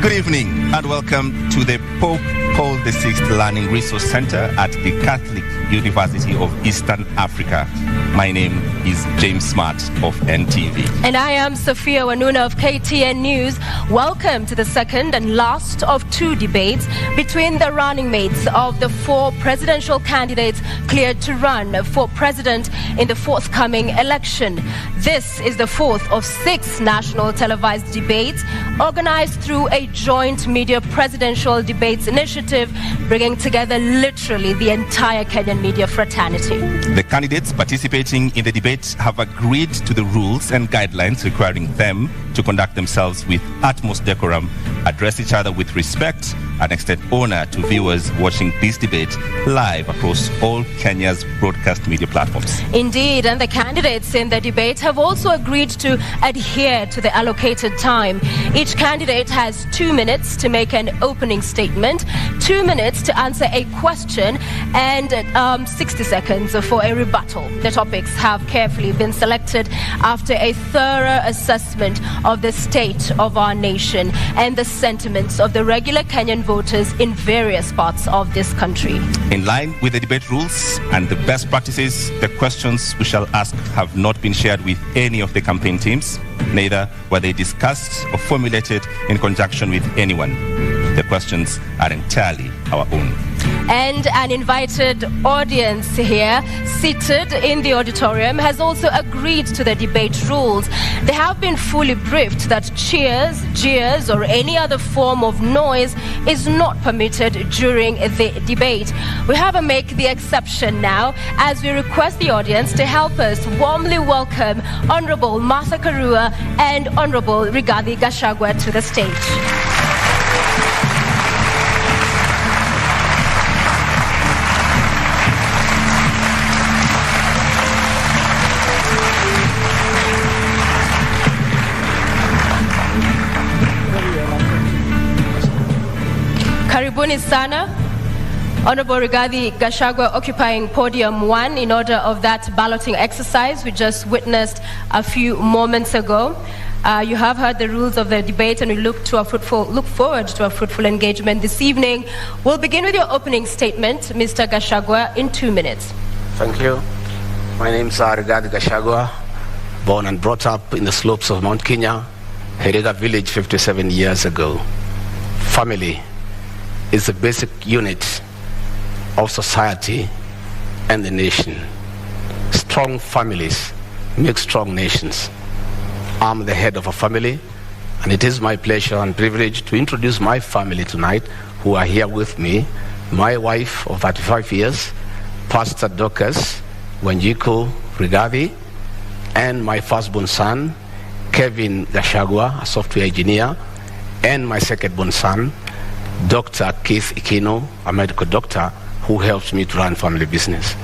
Good evening and welcome to the Pope Paul VI Learning Resource Center at the Catholic University of Eastern Africa. My name is James Smart of NTV. And I am Sophia Wanuna of KTN News. Welcome to the second and last of two debates between the running mates of the four presidential candidates cleared to run for president in the forthcoming election. This is the fourth of 6 national televised debates organized through a joint media presidential debates initiative, bringing together literally the entire Kenyan media fraternity. The candidates participating in the debate have agreed to the rules and guidelines requiring them to conduct themselves with utmost decorum, address each other with respect, and extend honor to viewers watching this debate live across all Kenya's broadcast media platforms. Indeed, and the candidates in the debate have also agreed to adhere to the allocated time. Each candidate has 2 minutes to make an opening statement, 2 minutes to answer a question, and 60 seconds for a rebuttal. The topics have carefully been selected after a thorough assessment of the state of our nation and the sentiments of the regular Kenyan voters in various parts of this country. In line with the debate rules and the best practices, the questions we shall ask have not been shared with any of the campaign teams. Neither were they discussed or formulated in conjunction with anyone. The questions are entirely our own. And an invited audience here, seated in the auditorium, has also agreed to the debate rules. They have been fully briefed that cheers, jeers, or any other form of noise is not permitted during the debate. We have to make the exception now as we request the audience to help us warmly welcome Honorable Martha Karua and Honorable Rigathi Gachagua to the stage. Karibuni sana. Honorable Rigathi Gachagua occupying podium 1 in order of that balloting exercise we just witnessed a few moments ago. You have heard the rules of the debate and we look forward to a fruitful engagement this evening. We'll begin with your opening statement, Mr. Gachagua, in 2 minutes. Thank you. My name is Rigathi Gachagua, born and brought up in the slopes of Mount Kenya, Herega village 57 years ago. Family is the basic unit of society and the nation. Strong families make strong nations. I'm the head of a family, and it is my pleasure and privilege to introduce my family tonight, who are here with me. My wife of 35 years, Pastor Dorcas Wanjiku Rigathi, and my firstborn son, Kevin Gachagua, a software engineer, and my secondborn son, Dr. Keith Ikino, a medical doctor who helps me to run family business.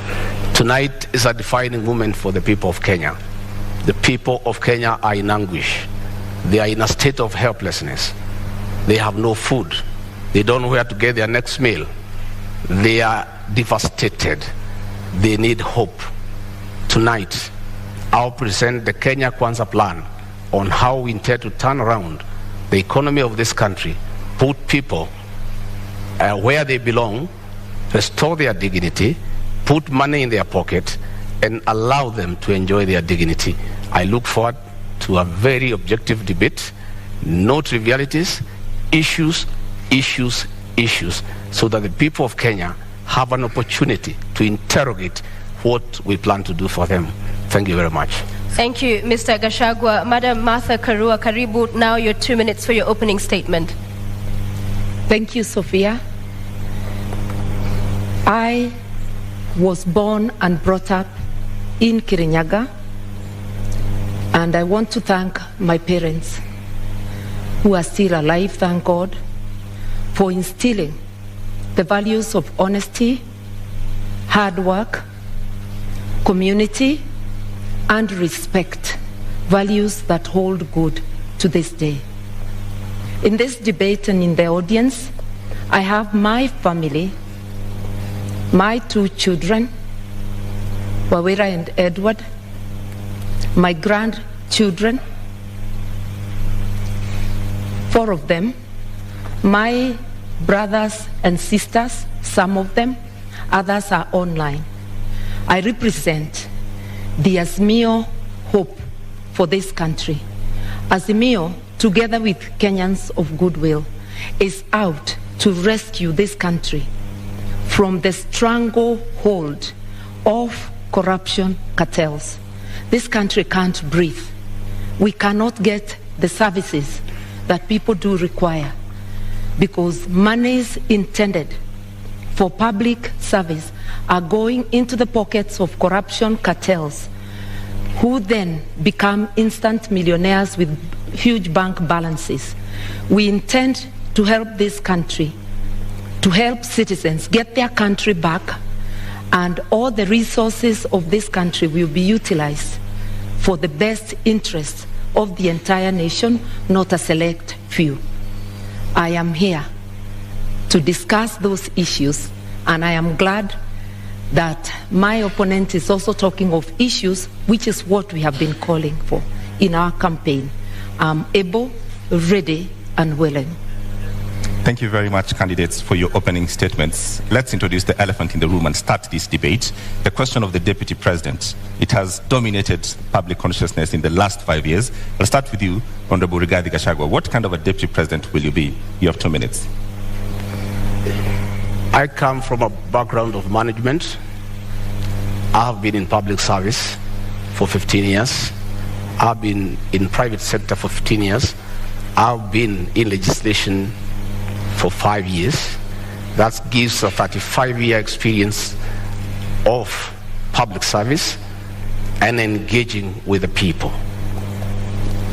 Tonight is a defining moment for the people of Kenya. The people of Kenya are in anguish. They are in a state of helplessness. They have no food. They don't know where to get their next meal. They are devastated. They need hope. Tonight, I'll present the Kenya Kwanza plan on how we intend to turn around the economy of this country, put people where they belong, restore their dignity, put money in their pocket, and allow them to enjoy their dignity. I look forward to a very objective debate, no trivialities, issues, so that the people of Kenya have an opportunity to interrogate what we plan to do for them. Thank you very much. Thank you, Mr. Gachagua. Madam Martha Karua, karibu, now your 2 minutes for your opening statement. Thank you, Sophia. I was born and brought up in Kirinyaga, and I want to thank my parents who are still alive, thank God, for instilling the values of honesty, hard work, community, and respect, values that hold good to this day. In this debate and in the audience, I have my family, my 2 children, Wawira and Edward, my grandchildren, 4 of them, My brothers and sisters, some of them, others are online. I represent the Azimio Hope for this country. Azimio, together with Kenyans of Goodwill, is out to rescue this country from the stranglehold of corruption cartels. This country can't breathe. We cannot get the services that people do require because monies intended for public service are going into the pockets of corruption cartels, who then become instant millionaires with huge bank balances. We intend to help this country, to help citizens get their country back, and all the resources of this country will be utilized for the best interests of the entire nation, not a select few. I am here to discuss those issues, and I am glad that my opponent is also talking of issues, which is what we have been calling for in our campaign. I'm able, ready, and willing. Thank you very much, candidates, for your opening statements. Let's introduce the elephant in the room and start this debate. The question of the Deputy President. It has dominated public consciousness in the last 5 years. I'll start with you, Honorable Rigathi Gachagua. What kind of a Deputy President will you be? You have 2 minutes. I come from a background of management. I have been in public service for 15 years. I've been in private sector for 15 years. I've been in legislation for 5 years. That gives a 35-year experience of public service and engaging with the people.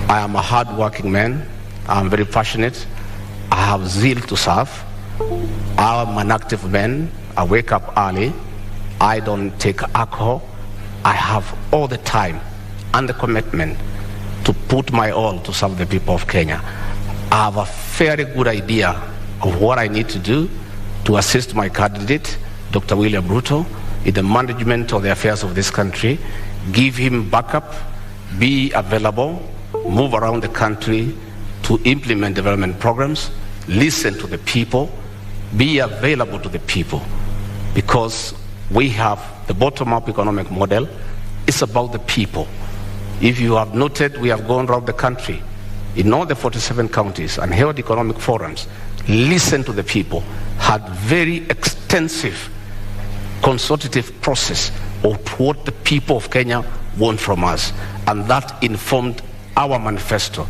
I am a hard-working man. I'm very passionate. I have zeal to serve. I'm an active man. I wake up early. I don't take alcohol. I have all the time and the commitment to put my all to serve the people of Kenya. I have a very good idea of what I need to do to assist my candidate, Dr. William Ruto, in the management of the affairs of this country, give him backup, be available, move around the country to implement development programs, listen to the people, be available to the people, because we have the bottom-up economic model. It's about the people. If you have noted, we have gone around the country in all the 47 counties and held economic forums, listened to the people, had very extensive consultative process of what the people of Kenya want from us, and that informed our manifesto.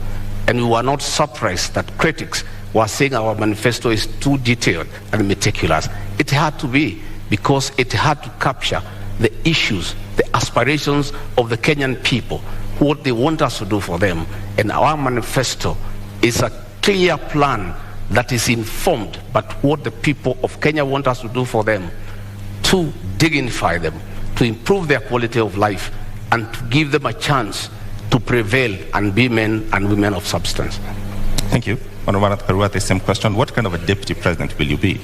And we were not surprised that critics were saying our manifesto is too detailed and meticulous. It had to be, because it had to capture the issues, the aspirations of the Kenyan people, what they want us to do for them. And our manifesto is a clear plan that is informed by what the people of Kenya want us to do for them, to dignify them, to improve their quality of life, and to give them a chance to prevail and be men and women of substance. Thank you. Honorable Karua, the same question. What kind of a Deputy President will you be?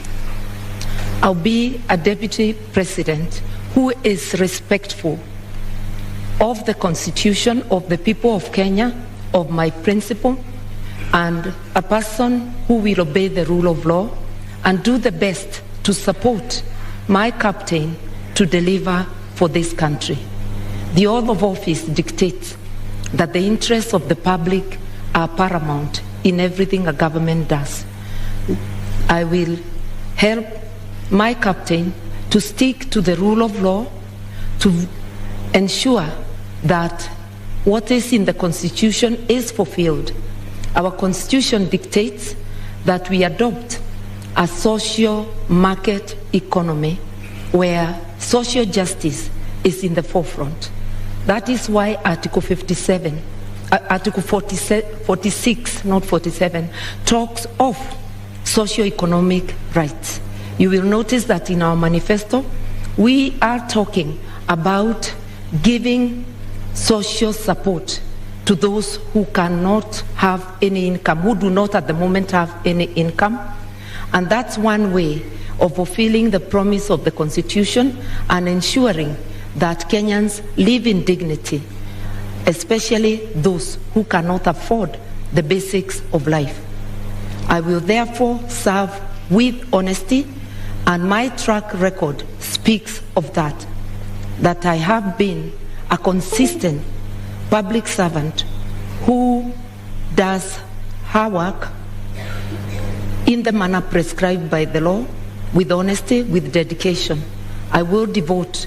I'll be a Deputy President who is respectful of the Constitution, of the people of Kenya, of my principle, and a person who will obey the rule of law and do the best to support my captain to deliver for this country. The oath of office dictates that the interests of the public are paramount in everything a government does. I will help my captain to stick to the rule of law, to ensure that what is in the Constitution is fulfilled. Our Constitution dictates that we adopt a social market economy where social justice is in the forefront. That is why Article 46, not 47, talks of socio-economic rights. You will notice that in our manifesto, we are talking about giving social support to those who cannot have any income, who do not at the moment have any income. And that's one way of fulfilling the promise of the Constitution and ensuring that Kenyans live in dignity, especially those who cannot afford the basics of life. I will therefore serve with honesty, and my track record speaks of that I have been a consistent public servant who does her work in the manner prescribed by the law, with honesty, with dedication. I will devote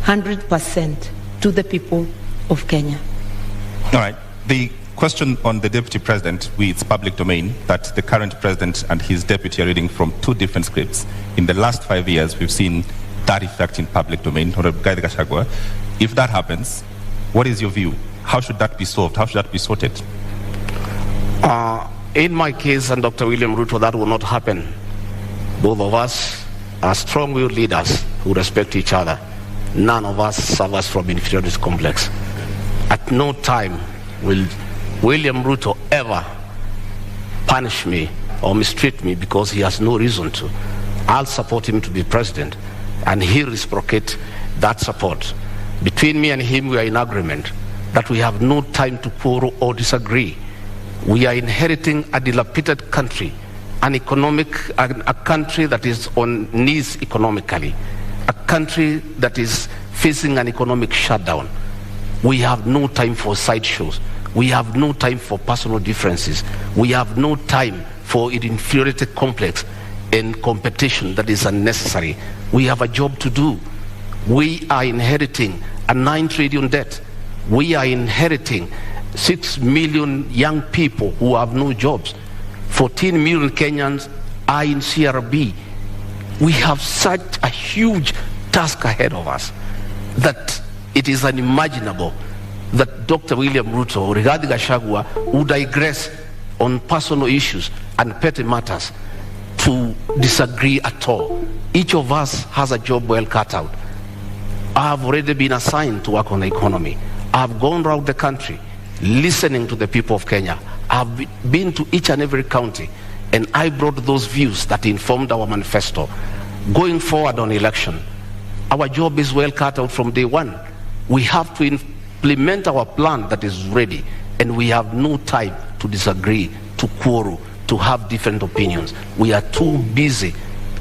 100% to the people of Kenya. All right. The question on the deputy president, it's public domain that the current president and his deputy are reading from two different scripts. In the last 5 years, we've seen that effect in public domain. Rigathi Gachagua, if that happens, what is your view? How should that be solved? How should that be sorted? In my case and Dr. William Ruto, that will not happen. Both of us are strong-willed leaders who respect each other. None of us suffers from inferiority complex. At no time will William Ruto ever punish me or mistreat me because he has no reason to. I'll support him to be president, and he'll reciprocate that support. Between me and him, we are in agreement that we have no time to quarrel or disagree. We are inheriting a dilapidated country, a country that is on knees economically, a country that is facing an economic shutdown. We have no time for sideshows. We have no time for personal differences. We have no time for an inferiority complex and competition that is unnecessary. We have a job to do. We are inheriting a 9 trillion debt. We are inheriting 6 million young people who have no jobs. 14 million Kenyans are in CRB. We have such a huge task ahead of us that it is unimaginable that Dr. William Ruto or Rigathi Gachagua would digress on personal issues and petty matters to disagree at all. Each of us has a job well cut out. I have already been assigned to work on the economy. I have gone around the country listening to the people of Kenya. I have been to each and every county, and I brought those views that informed our manifesto. Going forward on election, our job is well cut out from day one. We have to implement our plan that is ready, and we have no time to disagree, to quarrel, to have different opinions. We are too busy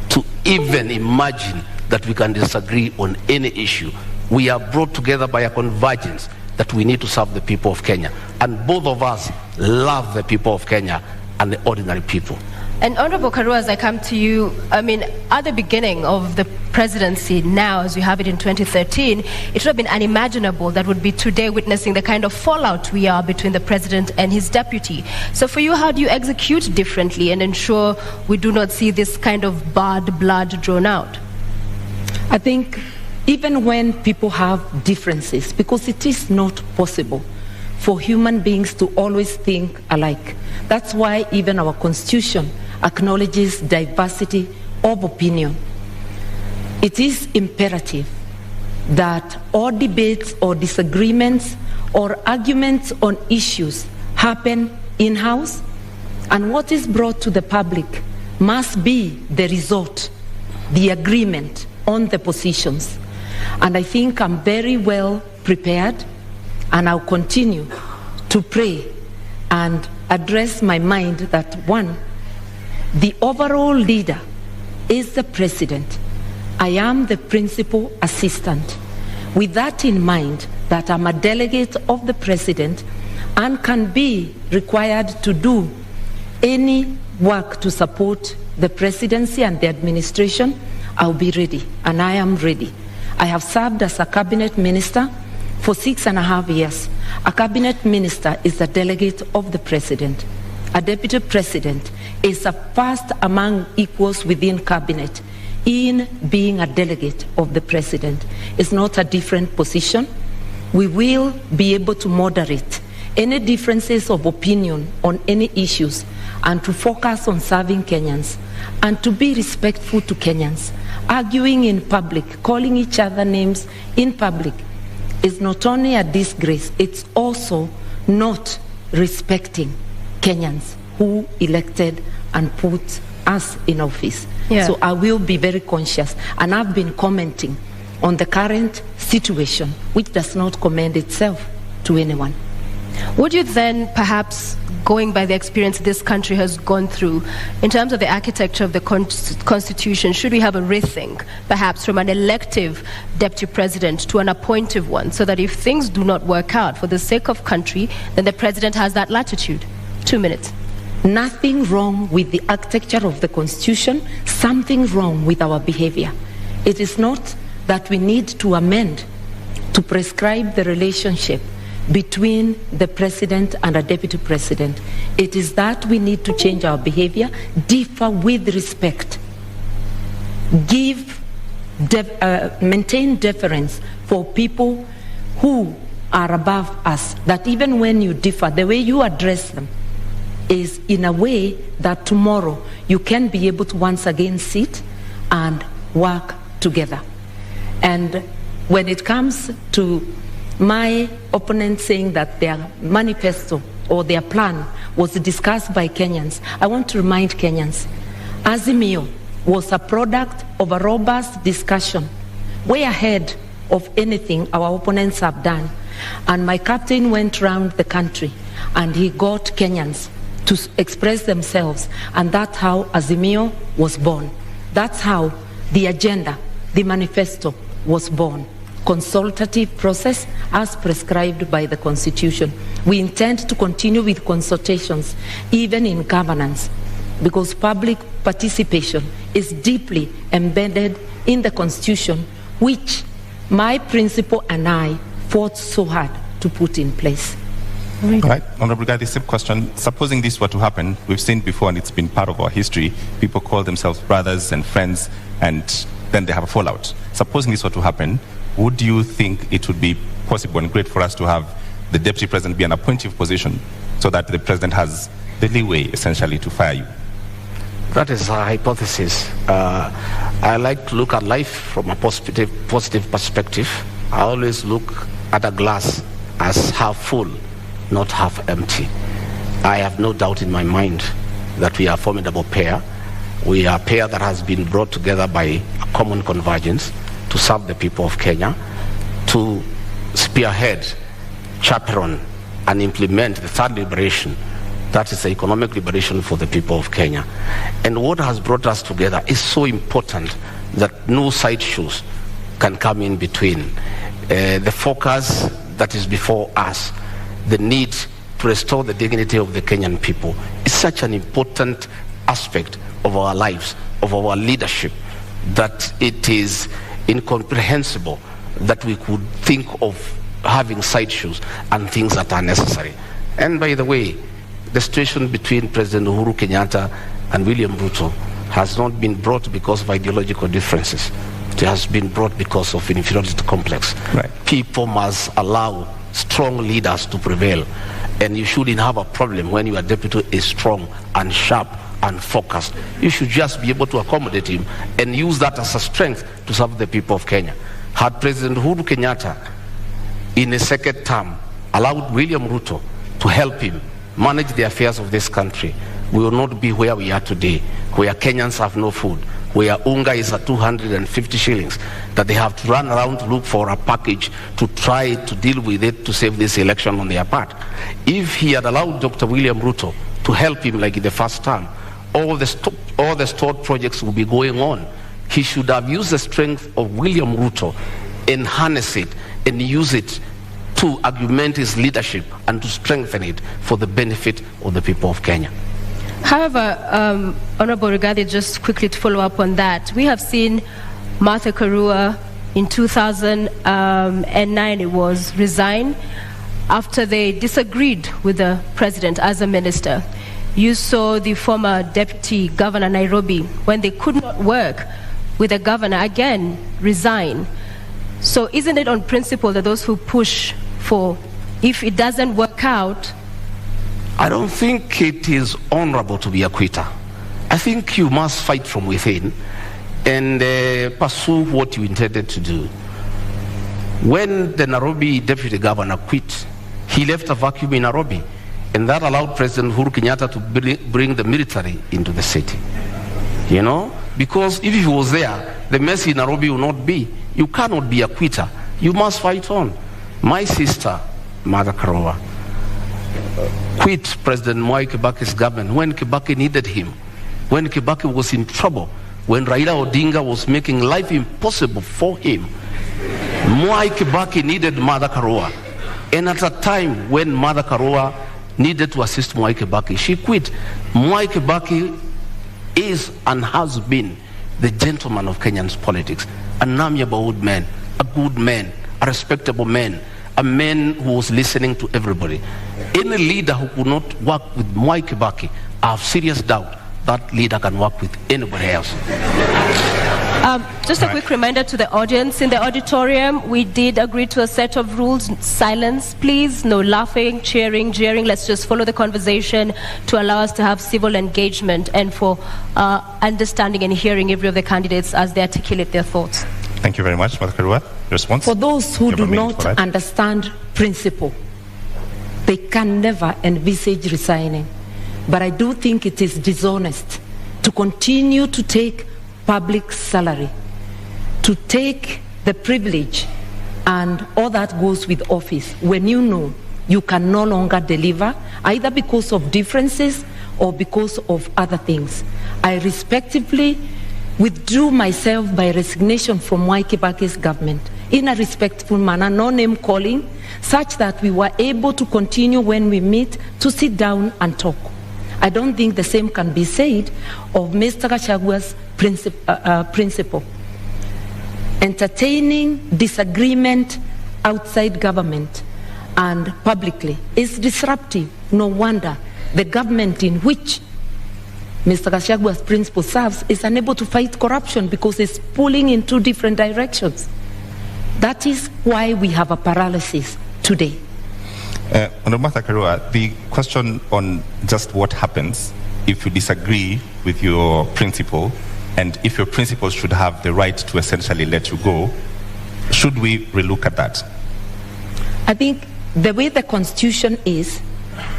to even imagine that we can disagree on any issue. We are brought together by a convergence that we need to serve the people of Kenya. And both of us love the people of Kenya and the ordinary people. And Honorable Karua, as I come to you, I mean, at the beginning of the presidency now, as we have it in 2013, it would have been unimaginable that would be today witnessing the kind of fallout we are between the president and his deputy. So for you, how do you execute differently and ensure we do not see this kind of bad blood drawn out? I think even when people have differences, because it is not possible for human beings to always think alike. That's why even our constitution acknowledges diversity of opinion. It is imperative that all debates or disagreements or arguments on issues happen in-house, and what is brought to the public must be the result, the agreement on the positions. And I think I'm very well prepared, and I'll continue to pray and address my mind that, one, the overall leader is the president. I am the principal assistant. With that in mind, that I'm a delegate of the president and can be required to do any work to support the presidency and the administration, I'll be ready, and I am ready. I have served as a cabinet minister for 6.5 years. A cabinet minister is a delegate of the president. A deputy president is a first among equals within cabinet in being a delegate of the president. It's not a different position. We will be able to moderate any differences of opinion on any issues and to focus on serving Kenyans and to be respectful to Kenyans. Arguing in public, calling each other names in public is not only a disgrace, it's also not respecting Kenyans who elected and put us in office. Yeah. So I will be very conscious, and I've been commenting on the current situation, which does not commend itself to anyone. Would you then perhaps going by the experience this country has gone through, in terms of the architecture of the Constitution, should we have a rethink, perhaps from an elective deputy president to an appointive one, so that if things do not work out for the sake of country, then the president has that latitude? 2 minutes. Nothing wrong with the architecture of the Constitution, something wrong with our behavior. It is not that we need to amend to prescribe the relationship between the president and a deputy president. It is that we need to change our behavior, differ with respect, maintain deference for people who are above us, that even when you differ, the way you address them is in a way that tomorrow you can be able to once again sit and work together. And when it comes to my opponent saying that their manifesto or their plan was discussed by Kenyans, I want to remind Kenyans, Azimio was a product of a robust discussion, way ahead of anything our opponents have done. And my captain went around the country and he got Kenyans to express themselves, and that's how Azimio was born. That's how the agenda, the manifesto, was born. Consultative process as prescribed by the Constitution. We intend to continue with consultations, even in governance, because public participation is deeply embedded in the Constitution, which my principal and I fought so hard to put in place. Right. Honorable Gadi, same question. Supposing this were to happen, we've seen before and it's been part of our history, people call themselves brothers and friends and then they have a fallout. Supposing this were to happen, would you think it would be possible and great for us to have the deputy president be an appointive position so that the president has the leeway essentially to fire you? That is a hypothesis. I like to look at life from a positive perspective. I always look at a glass as half full, not half empty. I have no doubt in my mind that we are a formidable pair. We are a pair that has been brought together by a common convergence to serve the people of Kenya, to spearhead, chaperone, and implement the third liberation, that is the economic liberation for the people of Kenya. And what has brought us together is so important that no sideshows can come in between. The focus that is before us, the need to restore the dignity of the Kenyan people, is such an important aspect of our lives, of our leadership, that it is incomprehensible that we could think of having sideshows and things that are necessary. And by the way, the situation between President Uhuru Kenyatta and William Ruto has not been brought because of ideological differences. It has been brought because of inferiority complex. Right. People must allow strong leaders to prevail, and you shouldn't have a problem when your deputy is strong and sharp and focused. You should just be able to accommodate him and use that as a strength to serve the people of Kenya. Had President Uhuru Kenyatta in a second term allowed William Ruto to help him manage the affairs of this country, we will not be where we are today, where Kenyans have no food, where unga is at 250 shillings, that they have to run around to look for a package to try to deal with it to save this election on their part. If he had allowed Dr. William Ruto to help him like in the first term, all the stored projects will be going on. He should have used the strength of William Ruto and harness it and use it to augment his leadership and to strengthen it for the benefit of the people of Kenya. However, Honorable Rigathi, just quickly to follow up on that, we have seen Martha Karua in 2009, it was, resign after they disagreed with the president as a minister. You saw the former deputy governor Nairobi, when they could not work with the governor, again resign. So isn't it on principle that those who push for, if it doesn't work out? I don't think it is honorable to be a quitter. I think you must fight from within and pursue what you intended to do. When the Nairobi deputy governor quit, he left a vacuum in Nairobi, and that allowed President Uhuru Kenyatta to bring the military into the city. You know, because if he was there, the mess in Nairobi will not be. You cannot be a quitter. You must fight on. My sister, Martha Karua, quit President Mwai Kibaki's government when Kibaki needed him, when Kibaki was in trouble, when Raila Odinga was making life impossible for him. Mwai Kibaki needed Mother Karua. And at a time when Mother Karua needed to assist Mwai Kibaki, she quit. Mwai Kibaki is and has been the gentleman of Kenyan's politics, an amiable old man, a good man, a respectable man, a man who was listening to everybody. Any leader who could not work with Mwai Kibaki, I have serious doubt that leader can work with anybody else. Just a quick reminder to the audience. In the auditorium, we did agree to a set of rules. Silence, please. No laughing, cheering, jeering. Let's just follow the conversation to allow us to have civil engagement and for understanding and hearing every of the candidates as they articulate their thoughts. Thank you very much, Mother Karua. Response? For those who do not understand principle, they can never envisage resigning. But I do think it is dishonest to continue to take public salary, to take the privilege and all that goes with office when you know you can no longer deliver, either because of differences or because of other things. I respectively withdrew myself by resignation from Mwai Kibaki's government in a respectful manner, no name calling, such that we were able to continue when we meet to sit down and talk. I don't think the same can be said of Mr. Gashagua's principle. Entertaining disagreement outside government and publicly is disruptive. No wonder the government in which Mr. Gashagua's principle serves is unable to fight corruption because it's pulling in two different directions. That is why we have a paralysis today. Honorable Martha Karua, the question on just what happens if you disagree with your principle and if your principle should have the right to essentially let you go, should we relook at that? I think the way the Constitution is,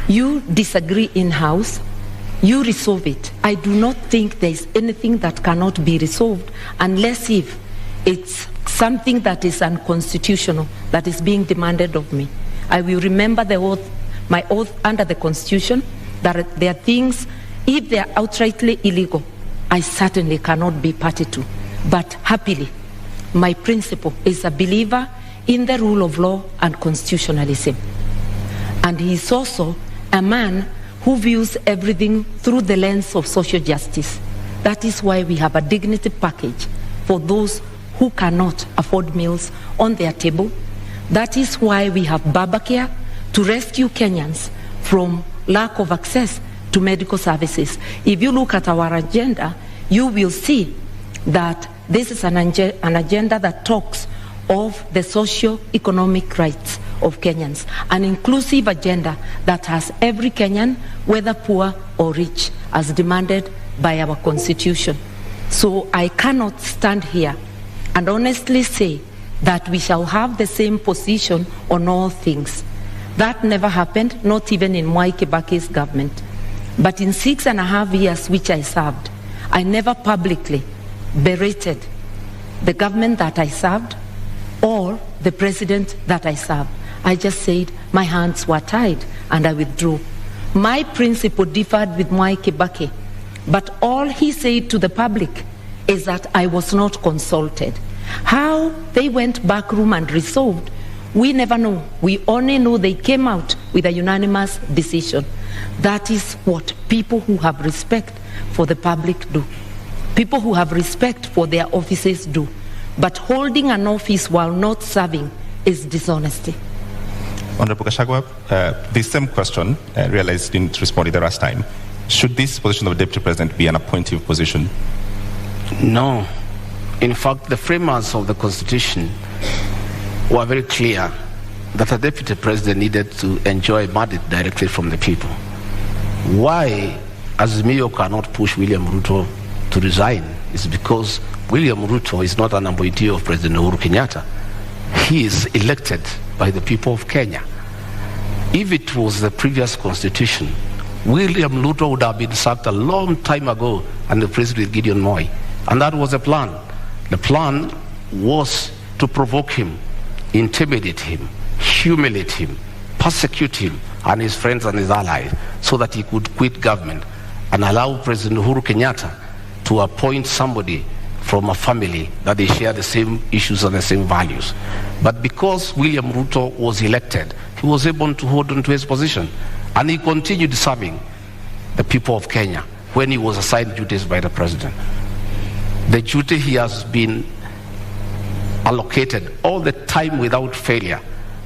you disagree in-house, you resolve it. I do not think there is anything that cannot be resolved unless if it's something that is unconstitutional that is being demanded of me. I will remember the oath, my oath under the Constitution, that there are things, if they are outrightly illegal, I certainly cannot be party to. But happily, my principle is a believer in the rule of law and constitutionalism. And he is also a man who views everything through the lens of social justice. That is why we have a dignity package for those who cannot afford meals on their table. That is why we have Babacare to rescue Kenyans from lack of access to medical services. If you look at our agenda, you will see that this is an agenda that talks of the socio-economic rights of Kenyans, an inclusive agenda that has every Kenyan, whether poor or rich, as demanded by our Constitution. So I cannot stand here and honestly say that we shall have the same position on all things. That never happened, not even in Mwai Kibaki's government. But in 6.5 years which I served, I never publicly berated the government that I served or the president that I served. I just said my hands were tied and I withdrew. My principle differed with Mwai Kibaki, but all he said to the public is that I was not consulted. How they went back room and resolved, we never know. We only know they came out with a unanimous decision. That is what people who have respect for the public do. People who have respect for their offices do. But holding an office while not serving is dishonesty. Honorable Gachagua, the same question, realized didn't respond the last time. Should this position of Deputy President be an appointive position? No. In fact, the framers of the Constitution were very clear that a Deputy President needed to enjoy mandate directly from the people. Why Azimio cannot push William Ruto to resign is because William Ruto is not an appointee of President Uhuru Kenyatta. He is elected by the people of Kenya. If it was the previous Constitution, William Ruto would have been sacked a long time ago and replaced with Gideon Moi. And that was the plan. The plan was to provoke him, intimidate him, humiliate him, persecute him and his friends and his allies so that he could quit government and allow President Uhuru Kenyatta to appoint somebody from a family that they share the same issues and the same values. But because William Ruto was elected, he was able to hold on to his position, and he continued serving the people of Kenya when he was assigned duties by the president. The duty he has been allocated all the time without failure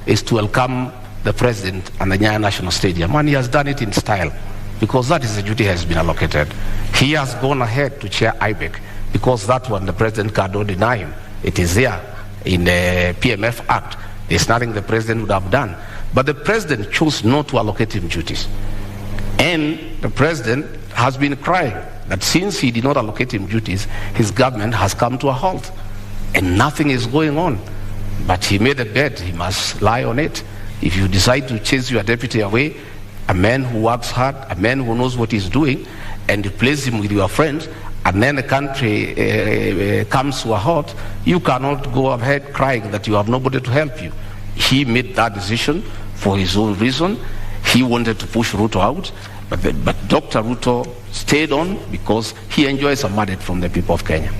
is to welcome the president and the Nyayo National Stadium, and he has done it in style because that is the duty he has been allocated. He has gone ahead to chair IBEC because that one the president cannot deny him. It is there in the PMF Act. There's nothing the president would have done. But the president chose not to allocate him duties. And the president has been crying that since he did not allocate him duties, his government has come to a halt and nothing is going on. But he made a bed, he must lie on it. If you decide to chase your deputy away, a man who works hard, a man who knows what he's doing, and replace him with your friends, and then the country comes to a halt, you cannot go ahead crying that you have nobody to help you. He made that decision for his own reason. He wanted to push Ruto out, but Dr. Ruto stayed on because he enjoys a mandate from the people of Kenya.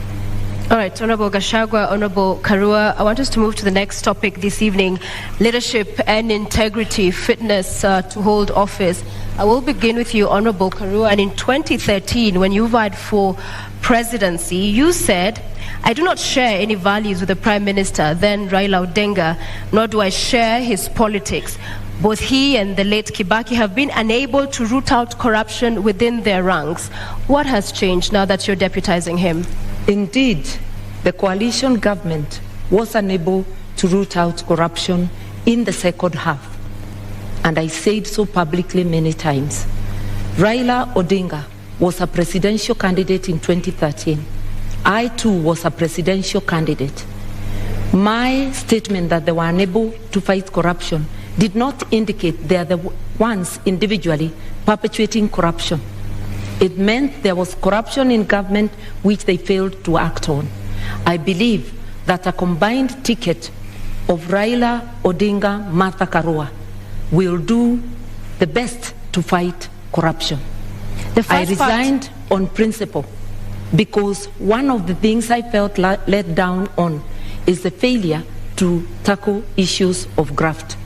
All right, Honorable Gachagua, Honorable Karua, I want us to move to the next topic this evening, leadership and integrity, fitness to hold office. I will begin with you, Honorable Karua. And in 2013, when you vied for presidency, you said, I do not share any values with the Prime Minister, then Raila Odinga, nor do I share his politics. Both he and the late Kibaki have been unable to root out corruption within their ranks. What has changed now that you're deputizing him? Indeed, the coalition government was unable to root out corruption in the second half. And I said so publicly many times. Raila Odinga was a presidential candidate in 2013. I too was a presidential candidate. My statement that they were unable to fight corruption did not indicate they are the ones individually perpetuating corruption. It meant there was corruption in government which they failed to act on. I believe that a combined ticket of Raila Odinga, Martha Karua will do the best to fight corruption. I resigned on principle because one of the things I felt let down on is the failure to tackle issues of graft.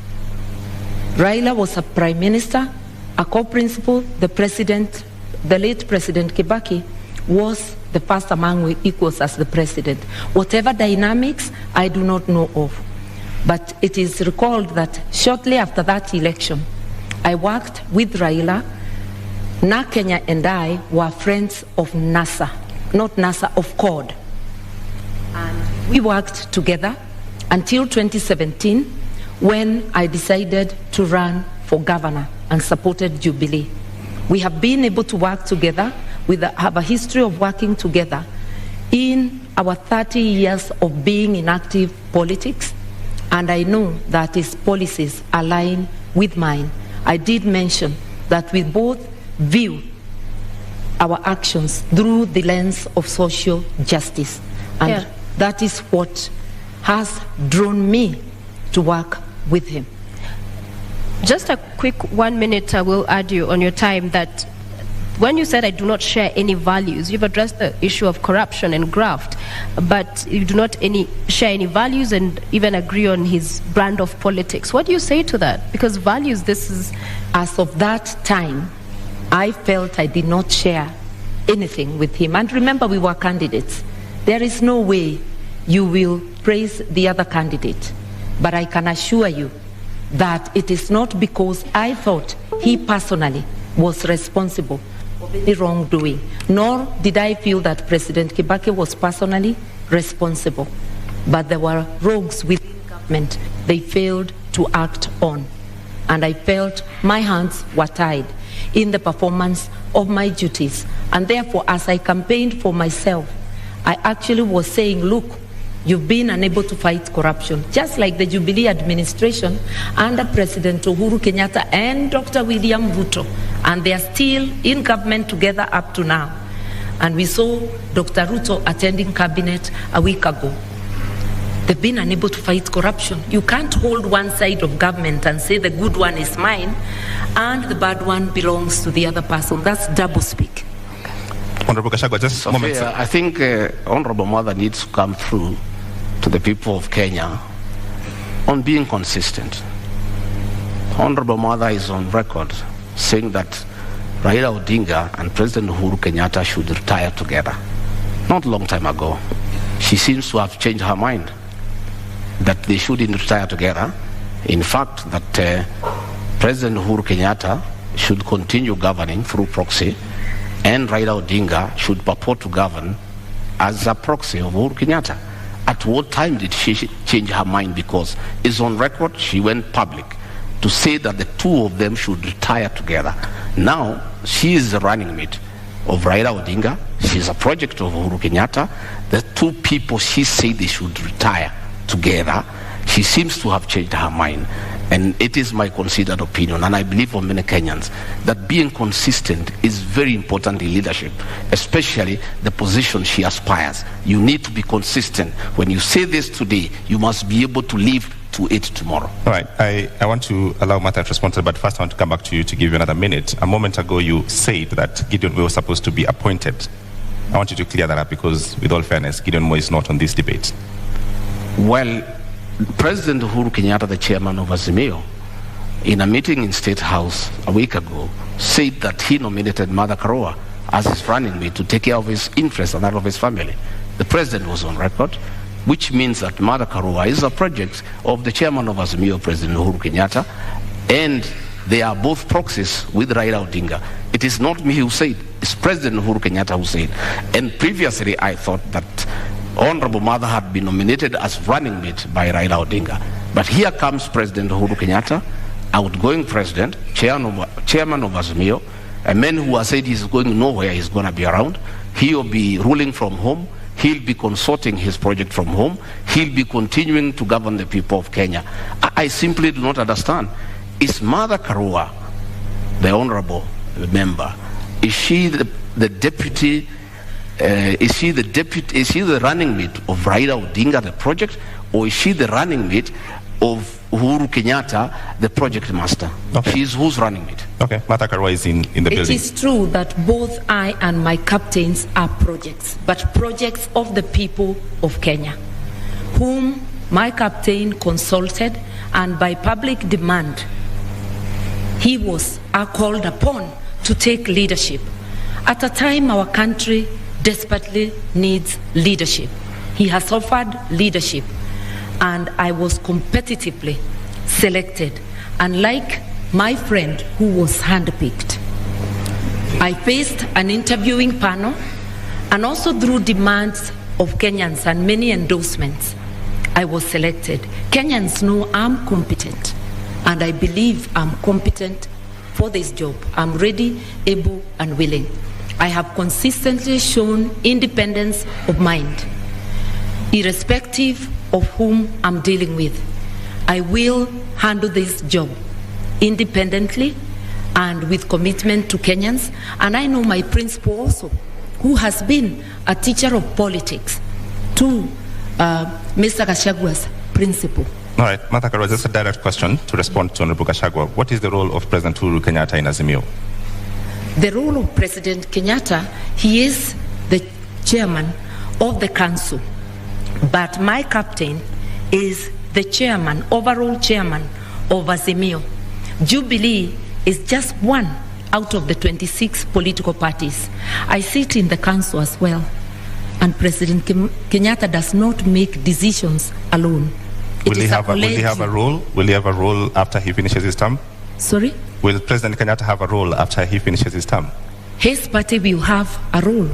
Raila was a prime minister, a co-principal, the president, the late President Kibaki was the first among equals as the president. Whatever dynamics, I do not know of. But it is recalled that shortly after that election, I worked with Raila. Na Kenya and I were friends of NASA, not NASA, of CORD. And we worked together until 2017 when I decided to run for governor and supported Jubilee. We have been able to work together, have a history of working together in our 30 years of being in active politics, and I know that his policies align with mine. I did mention that we both view our actions through the lens of social justice, and that is what has drawn me to work with him. Just a quick 1 minute, I will add you on your time that when you said I do not share any values, you've addressed the issue of corruption and graft, but you do not share any values and even agree on his brand of politics. What do you say to that? Because values, this is... As of that time, I felt I did not share anything with him. And remember, we were candidates. There is no way you will praise the other candidate. But I can assure you that it is not because I thought he personally was responsible for any wrongdoing, nor did I feel that President Kibaki was personally responsible. But there were rogues within government they failed to act on. And I felt my hands were tied in the performance of my duties. And therefore, as I campaigned for myself, I actually was saying, look, you've been unable to fight corruption, just like the Jubilee administration under President Uhuru Kenyatta and Dr. William Ruto. And they are still in government together up to now. And we saw Dr. Ruto attending cabinet a week ago. They've been unable to fight corruption. You can't hold one side of government and say the good one is mine and the bad one belongs to the other person. That's doublespeak. Honorable Gachagua, just a moment. I think Honorable Mother needs to come through to the people of Kenya on being consistent. Honorable Mother is on record saying that Raila Odinga and President Uhuru Kenyatta should retire together. Not a long time ago, she seems to have changed her mind that they shouldn't retire together. In fact, that President Uhuru Kenyatta should continue governing through proxy, and Raila Odinga should purport to govern as a proxy of Uhuru Kenyatta. At what time did she change her mind? Because it's on record, she went public to say that the two of them should retire together. Now, she is the running mate of Raila Odinga. She's a project of Uhuru Kenyatta. The two people she said they should retire together, she seems to have changed her mind. And it is my considered opinion, and I believe for many Kenyans, that being consistent is very important in leadership, especially the position she aspires. You need to be consistent. When you say this today, you must be able to live to it tomorrow. All right, I want to allow Martha to respond to that, but first I want to come back to you to give you another minute. A moment ago you said that Gideon Moi was supposed to be appointed. I want you to clear that up because, with all fairness, Gideon Moi is not on this debate. Well, President Uhuru Kenyatta, the chairman of Azimio, in a meeting in State House a week ago, said that he nominated Martha Karua as his running mate to take care of his interests and that of his family. The president was on record, which means that Martha Karua is a project of the chairman of Azimio, President Uhuru Kenyatta, and they are both proxies with Raila Odinga. It is not me who said, it's President Uhuru Kenyatta who said. And previously I thought that Honorable Mother had been nominated as running mate by Raila Odinga. But here comes President Uhuru Kenyatta, outgoing president, chairman of Azimio, a man who has said he's going nowhere, he's going to be around. He'll be ruling from home. He'll be consorting his project from home. He'll be continuing to govern the people of Kenya. I simply do not understand. Is Martha Karua, the honorable member, is she the deputy? Is she the running mate of Raila Odinga, the project, or is she the running mate of Uhuru Kenyatta, the project master? Okay. She's who's running mate? Okay, Martha Karua is in the building. It is true that both I and my captains are projects, but projects of the people of Kenya, whom my captain consulted, and by public demand, he was called upon to take leadership. At a time our country desperately needs leadership. He has offered leadership, and I was competitively selected. And like my friend who was handpicked, I faced an interviewing panel, and also through demands of Kenyans and many endorsements, I was selected. Kenyans know I'm competent, and I believe I'm competent for this job. I'm ready, able, and willing. I have consistently shown independence of mind, irrespective of whom I'm dealing with. I will handle this job independently and with commitment to Kenyans. And I know my principal also, who has been a teacher of politics to Mr. Gashagua's principal. All right, Martha Karua, just a direct question to respond to Honorable Gachagua. What is the role of President Uhuru Kenyatta in Azimio? The role of President Kenyatta, he is the chairman of the council, but my captain is the chairman, overall chairman of Azimio. Jubilee is just one out of the 26 political parties. I sit in the council as well, and President Kenyatta does not make decisions alone. Will he have a role? Will he have a role after he finishes his term? Sorry? Will President Kenyatta have a role after he finishes his term? His party will have a role.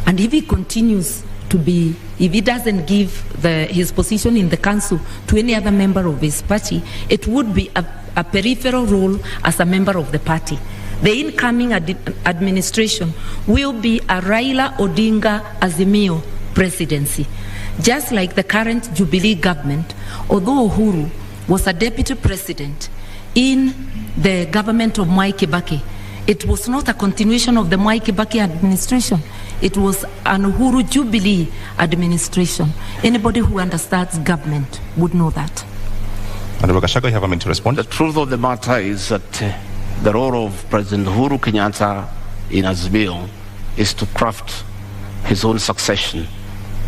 And if he continues to be, if he doesn't give his position in the council to any other member of his party, it would be a peripheral role as a member of the party. The incoming administration will be a Raila Odinga Azimio presidency. Just like the current Jubilee government, although Uhuru was a deputy president in the government of Mwai Kibaki, it was not a continuation of the Mwai Kibaki administration. it was an Uhuru Jubilee administration. Anybody who understands government would know that. Honorable Gachagua, you have a minute to respond. The truth of the matter is that the role of President Uhuru Kenyatta in Azimio is to craft his own succession,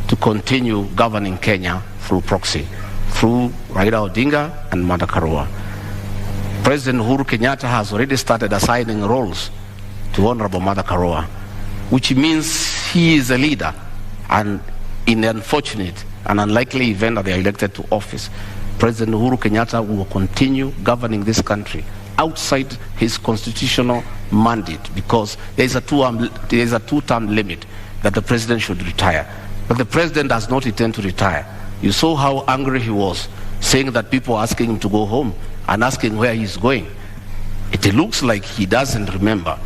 to continue governing Kenya through proxy, through Raila Odinga and Martha Karua. President Uhuru Kenyatta has already started assigning roles to Honorable Martha Karua, which means he is a leader, and in the unfortunate and unlikely event that they are elected to office, President Uhuru Kenyatta will continue governing this country outside his constitutional mandate, because there is a two-term limit that the president should retire. But the president does not intend to retire. You saw how angry he was, saying that people are asking him to go home and asking where he's going. It looks like he doesn't remember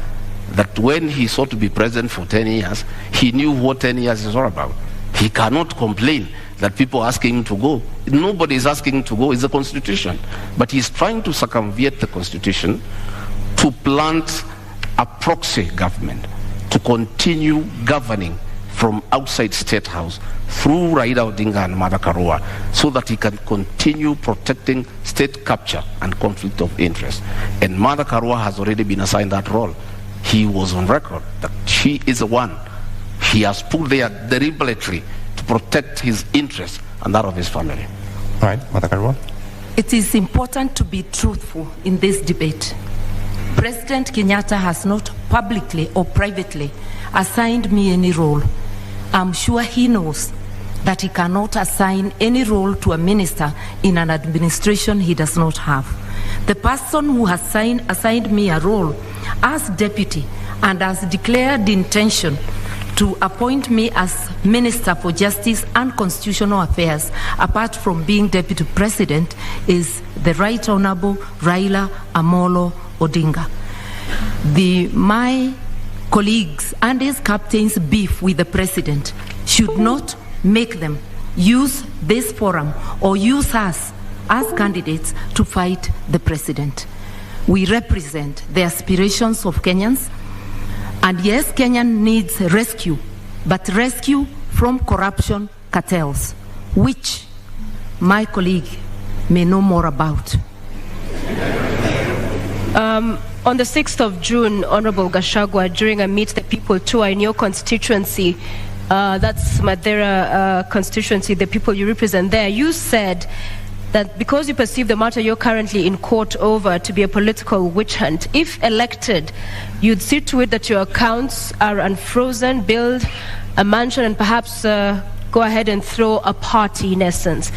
that when he sought to be president for 10 years, he knew what 10 years is all about. He cannot complain that people are asking him to go. Nobody is asking him to go. It's the Constitution. But he's trying to circumvent the Constitution to plant a proxy government, to continue governing from outside State House through Raila Odinga and Martha Karua, so that he can continue protecting state capture and conflict of interest. And Martha Karua has already been assigned that role. He was on record that she is the one he has put there deliberately to protect his interests and that of his family. All right, Martha Karua. It is important to be truthful in this debate. President Kenyatta has not publicly or privately assigned me any role. I'm sure he knows that he cannot assign any role to a minister in an administration he does not have. The person who has assigned me a role as deputy and has declared the intention to appoint me as Minister for Justice and Constitutional Affairs, apart from being Deputy President, is the Right Honorable Raila Amolo Odinga. My colleagues and his captains' beef with the President should not make them use this forum or use us as candidates to fight the President. We represent the aspirations of Kenyans, and yes, Kenya needs rescue, but rescue from corruption cartels, which my colleague may know more about. On the 6th of June, Honorable Gachagua, during a Meet the People tour in your constituency, that's Madeira constituency, the people you represent there, you said that because you perceive the matter you're currently in court over to be a political witch hunt, if elected, you'd see to it that your accounts are unfrozen, build a mansion, and perhaps go ahead and throw a party in essence.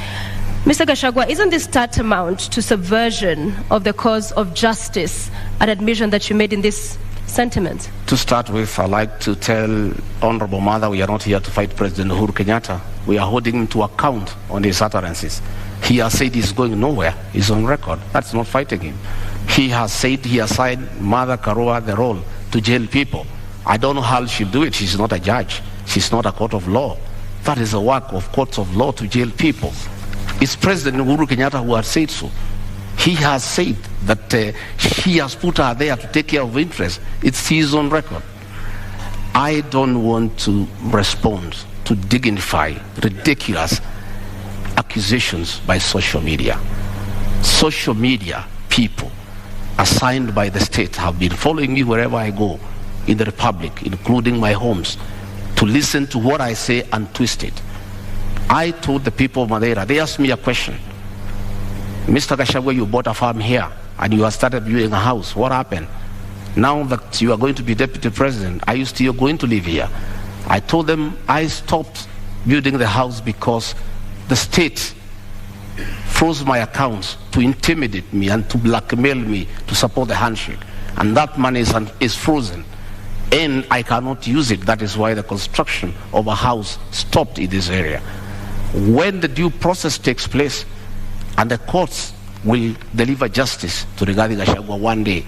Mr. Gachagua, isn't this tantamount to subversion of the cause of justice, an admission that you made in this sentiment? To start with, I'd like to tell Honorable Mother we are not here to fight President Uhuru Kenyatta. We are holding him to account on his utterances. He has said he's going nowhere. He's on record. That's not fighting him. He has said he assigned Martha Karua the role to jail people. I don't know how she'll do it. She's not a judge. She's not a court of law. That is the work of courts of law, to jail people. It's President Uhuru Kenyatta who has said so. He has said that he has put her there to take care of interests. It's his own record. I don't want to respond to dignify ridiculous accusations by social media. Social media people assigned by the state have been following me wherever I go in the Republic, including my homes, to listen to what I say and twist it. I told the people of Madeira, they asked me a question. Mr. Gachagua, you bought a farm here and you have started building a house. What happened? Now that you are going to be deputy president, are you still going to live here? I told them I stopped building the house because the state froze my accounts to intimidate me and to blackmail me to support the handshake. And that money is frozen. And I cannot use it. That is why the construction of a house stopped in this area. When the due process takes place and the courts will deliver justice to Rigathi Gachagua one day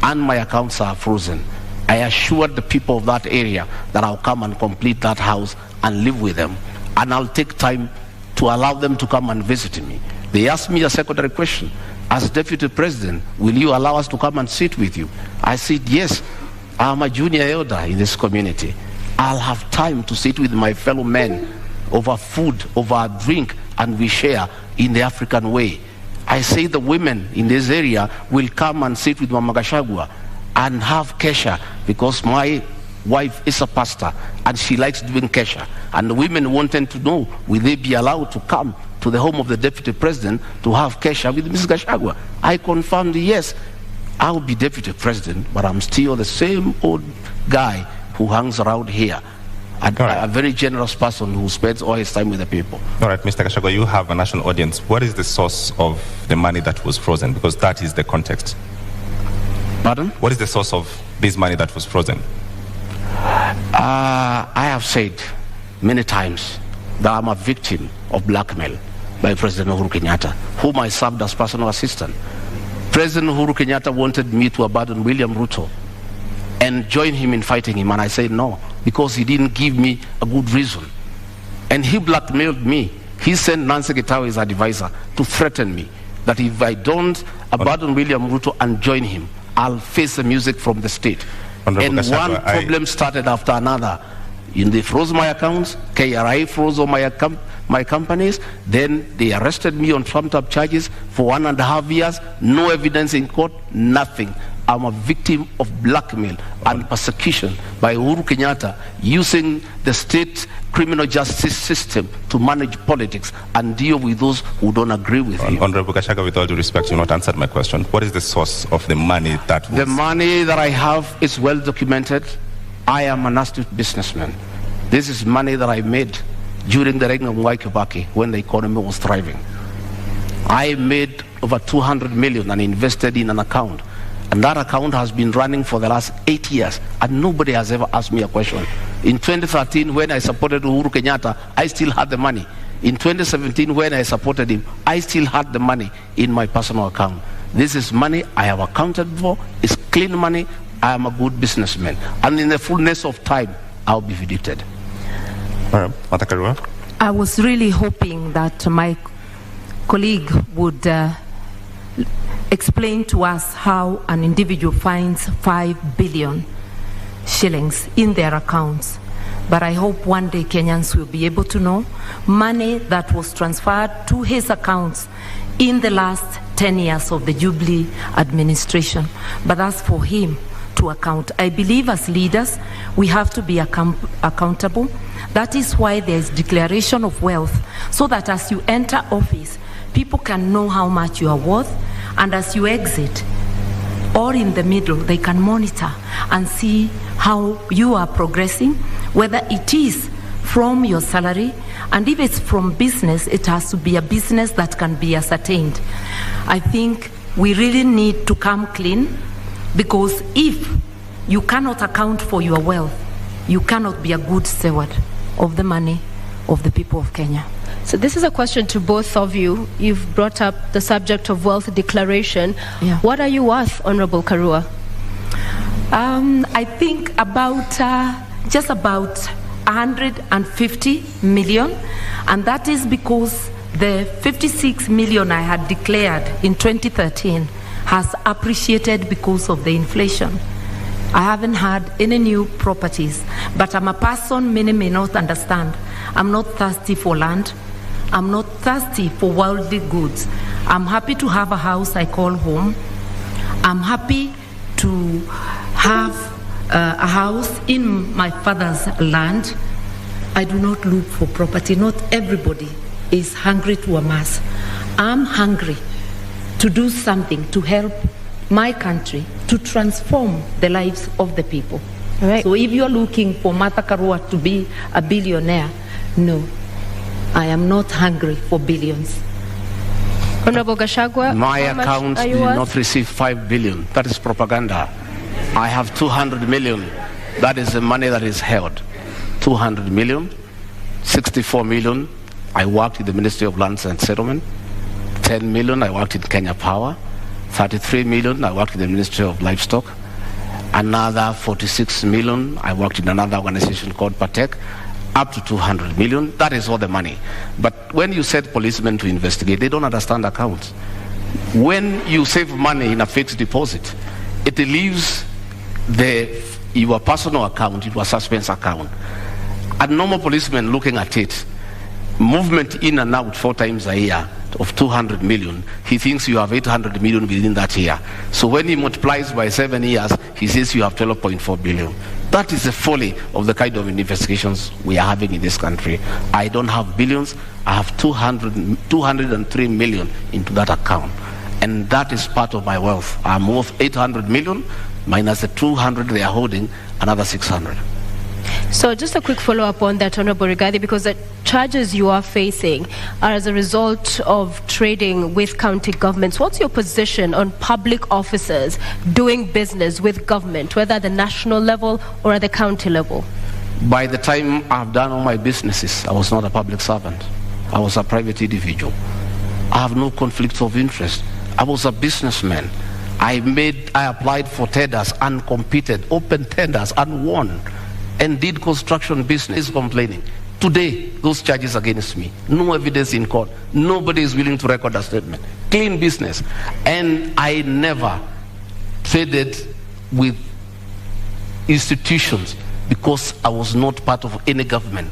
and my accounts are frozen, I assured the people of that area that I'll come and complete that house and live with them. And I'll take time to allow them to come and visit me. They asked me a secondary question. As deputy president, will you allow us to come and sit with you? I said, yes. I'm a junior elder in this community. I'll have time to sit with my fellow men over food, over a drink, and we share in the African way. I say the women in this area will come and sit with Mama Gachagua and have kesha, because my wife is a pastor and she likes doing kesha. And the women wanted to know, will they be allowed to come to the home of the deputy president to have kesha with Ms. Gachagua? I confirmed yes, I'll be deputy president, but I'm still the same old guy who hangs around here. A very generous person who spends all his time with the people. All right, Mr. Gachagua, you have a national audience. What is the source of the money that was frozen? Because that is the context. Pardon? What is the source of this money that was frozen? I have said many times that I'm a victim of blackmail by President Uhuru Kenyatta, whom I served as personal assistant. President Uhuru Kenyatta wanted me to abandon William Ruto and join him in fighting him, and I said no, because he didn't give me a good reason. And he blackmailed me. He sent Nancy Gitawe, his advisor, to threaten me that if I don't abandon William Ruto and join him, I'll face the music from the state. Honorable And Gachagua, one problem started after another. They froze my accounts, KRI froze all my companies, then they arrested me on trumped-up charges for 1.5 years, no evidence in court, nothing. I'm a victim of blackmail and persecution by Uhuru Kenyatta, using the state criminal justice system to manage politics and deal with those who don't agree with him. Honorable Gachagua, with all due respect, you not answered my question. What is the source of the money that was... The money that I have is well documented. I am an astute businessman. This is money that I made during the reign of Mwai Kibaki when the economy was thriving. I made over 200 million and invested in an account. And that account has been running for the last 8 years, and nobody has ever asked me a question. In 2013, when I supported Uhuru Kenyatta, I still had the money. In 2017, when I supported him, I still had the money in my personal account. This is money I have accounted for. It's clean money. I am a good businessman. And in the fullness of time, I'll be vindicated. All right, Martha Karua. I was really hoping that my colleague would explain to us how an individual finds 5 billion shillings in their accounts. But I hope one day Kenyans will be able to know money that was transferred to his accounts in the last 10 years of the Jubilee administration. But that's for him to account. I believe as leaders, we have to be accountable. That is why there is declaration of wealth, so that as you enter office, people can know how much you are worth, and as you exit or in the middle, they can monitor and see how you are progressing, whether it is from your salary, and if it's from business, it has to be a business that can be ascertained. I think we really need to come clean, because if you cannot account for your wealth, you cannot be a good steward of the money of the people of Kenya. So this is a question to both of you. You've brought up the subject of wealth declaration. Yeah. What are you worth, Honorable Karua? I think about just about 150 million, and that is because the 56 million I had declared in 2013 has appreciated because of the inflation. I haven't had any new properties, but I'm a person many may not understand. I'm not thirsty for land. I'm not thirsty for worldly goods. I'm happy to have a house I call home. I'm happy to have a house in my father's land. I do not look for property. Not everybody is hungry to amass. I'm hungry to do something to help my country, to transform the lives of the people. Right. So if you're looking for Martha Karua to be a billionaire, no, I am not hungry for billions. Honorable Gachagua, My how much account are did you worth? not receive 5 billion. That is propaganda. I have 200 million. That is the money that is held. 200 million, 64 million. I worked in the Ministry of Lands and Settlement. 10 million, I worked in Kenya Power. 33 million, I worked in the Ministry of Livestock. Another 46 million, I worked in another organization called Patek. Up to 200 million, that is all the money. But when you set policemen to investigate, they don't understand accounts. When you save money in a fixed deposit, it leaves the your personal account, it was suspense account. A normal policeman looking at it, movement in and out 4 times a year of 200 million, he thinks you have 800 million within that year. So when he multiplies by 7 years, he says you have 12.4 billion. That is the folly of the kind of investigations we are having in this country. I don't have billions, I have 203 million into that account. And that is part of my wealth. I'm worth 800 million, minus the 200 they are holding, another 600. So just a quick follow-up on that, Honorable Rigathi, because the charges you are facing are as a result of trading with county governments. What's your position on public officers doing business with government, whether at the national level or at the county level? By the time I've done all my businesses, I was not a public servant. I was a private individual. I have no conflicts of interest. I was a businessman. I applied for tenders and competed, open tenders and won, and did construction business. Complaining. Today, those charges against me, no evidence in court. Nobody is willing to record a statement. Clean business. And I never traded with institutions because I was not part of any government.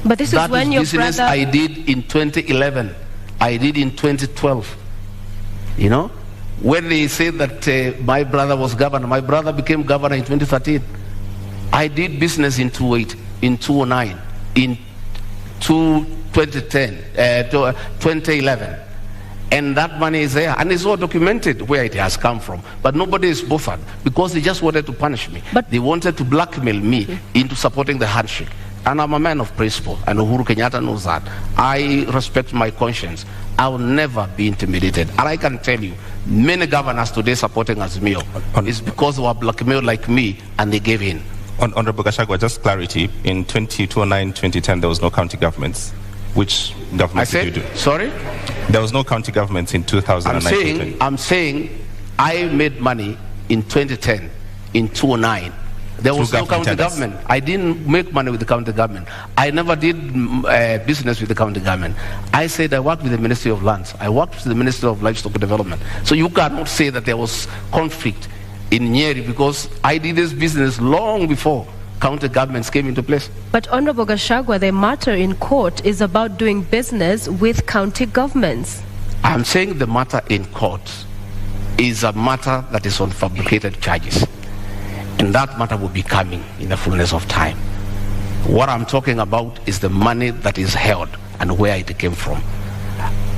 But this is when your business brother... I did in 2011. I did in 2012. You know, when they say that my brother was governor, my brother became governor in 2013. I did business in 2008, in 2009, in 2011. And that money is there, and it's all documented where it has come from. But nobody is bothered because they just wanted to punish me. But they wanted to blackmail me into supporting the handshake. And I'm a man of principle, and Uhuru Kenyatta knows that. I respect my conscience. I will never be intimidated. And I can tell you, many governors today supporting Azimio is because they were blackmailed like me, and they gave in. Honorable Gachagua, just clarity. In 2009, 2010, there was no county governments. Which governments did you do? Sorry? There was no county governments in 2009. I'm saying I made money in 2010, in 2009. There was no county government. I didn't make money with the county government. I never did business with the county government. I said I worked with the Ministry of Lands. I worked with the Ministry of Livestock Development. So you cannot say that there was conflict in Nyeri because I did this business long before county governments came into place. But Honorable Gachagua, the matter in court is about doing business with county governments. I'm saying the matter in court is a matter that is on fabricated charges. And that matter will be coming in the fullness of time. What I'm talking about is the money that is held and where it came from.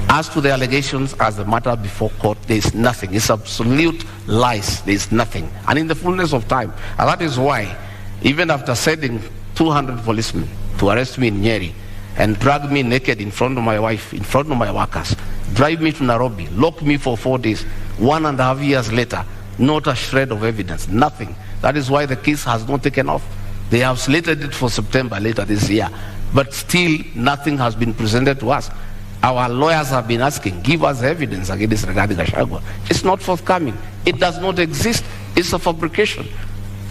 As to the allegations, as the matter before court, there is nothing. It's absolute lies. There is nothing. And in the fullness of time. And that is why, even after sending 200 policemen to arrest me in Nyeri and drag me naked in front of my wife, in front of my workers, drive me to Nairobi, lock me for 4 days, 1.5 years later, not a shred of evidence, nothing. That is why the case has not taken off. They have slated it for September later this year. But still, nothing has been presented to us. Our lawyers have been asking, give us evidence against Rigathi Gachagua. It's not forthcoming. It does not exist. It's a fabrication.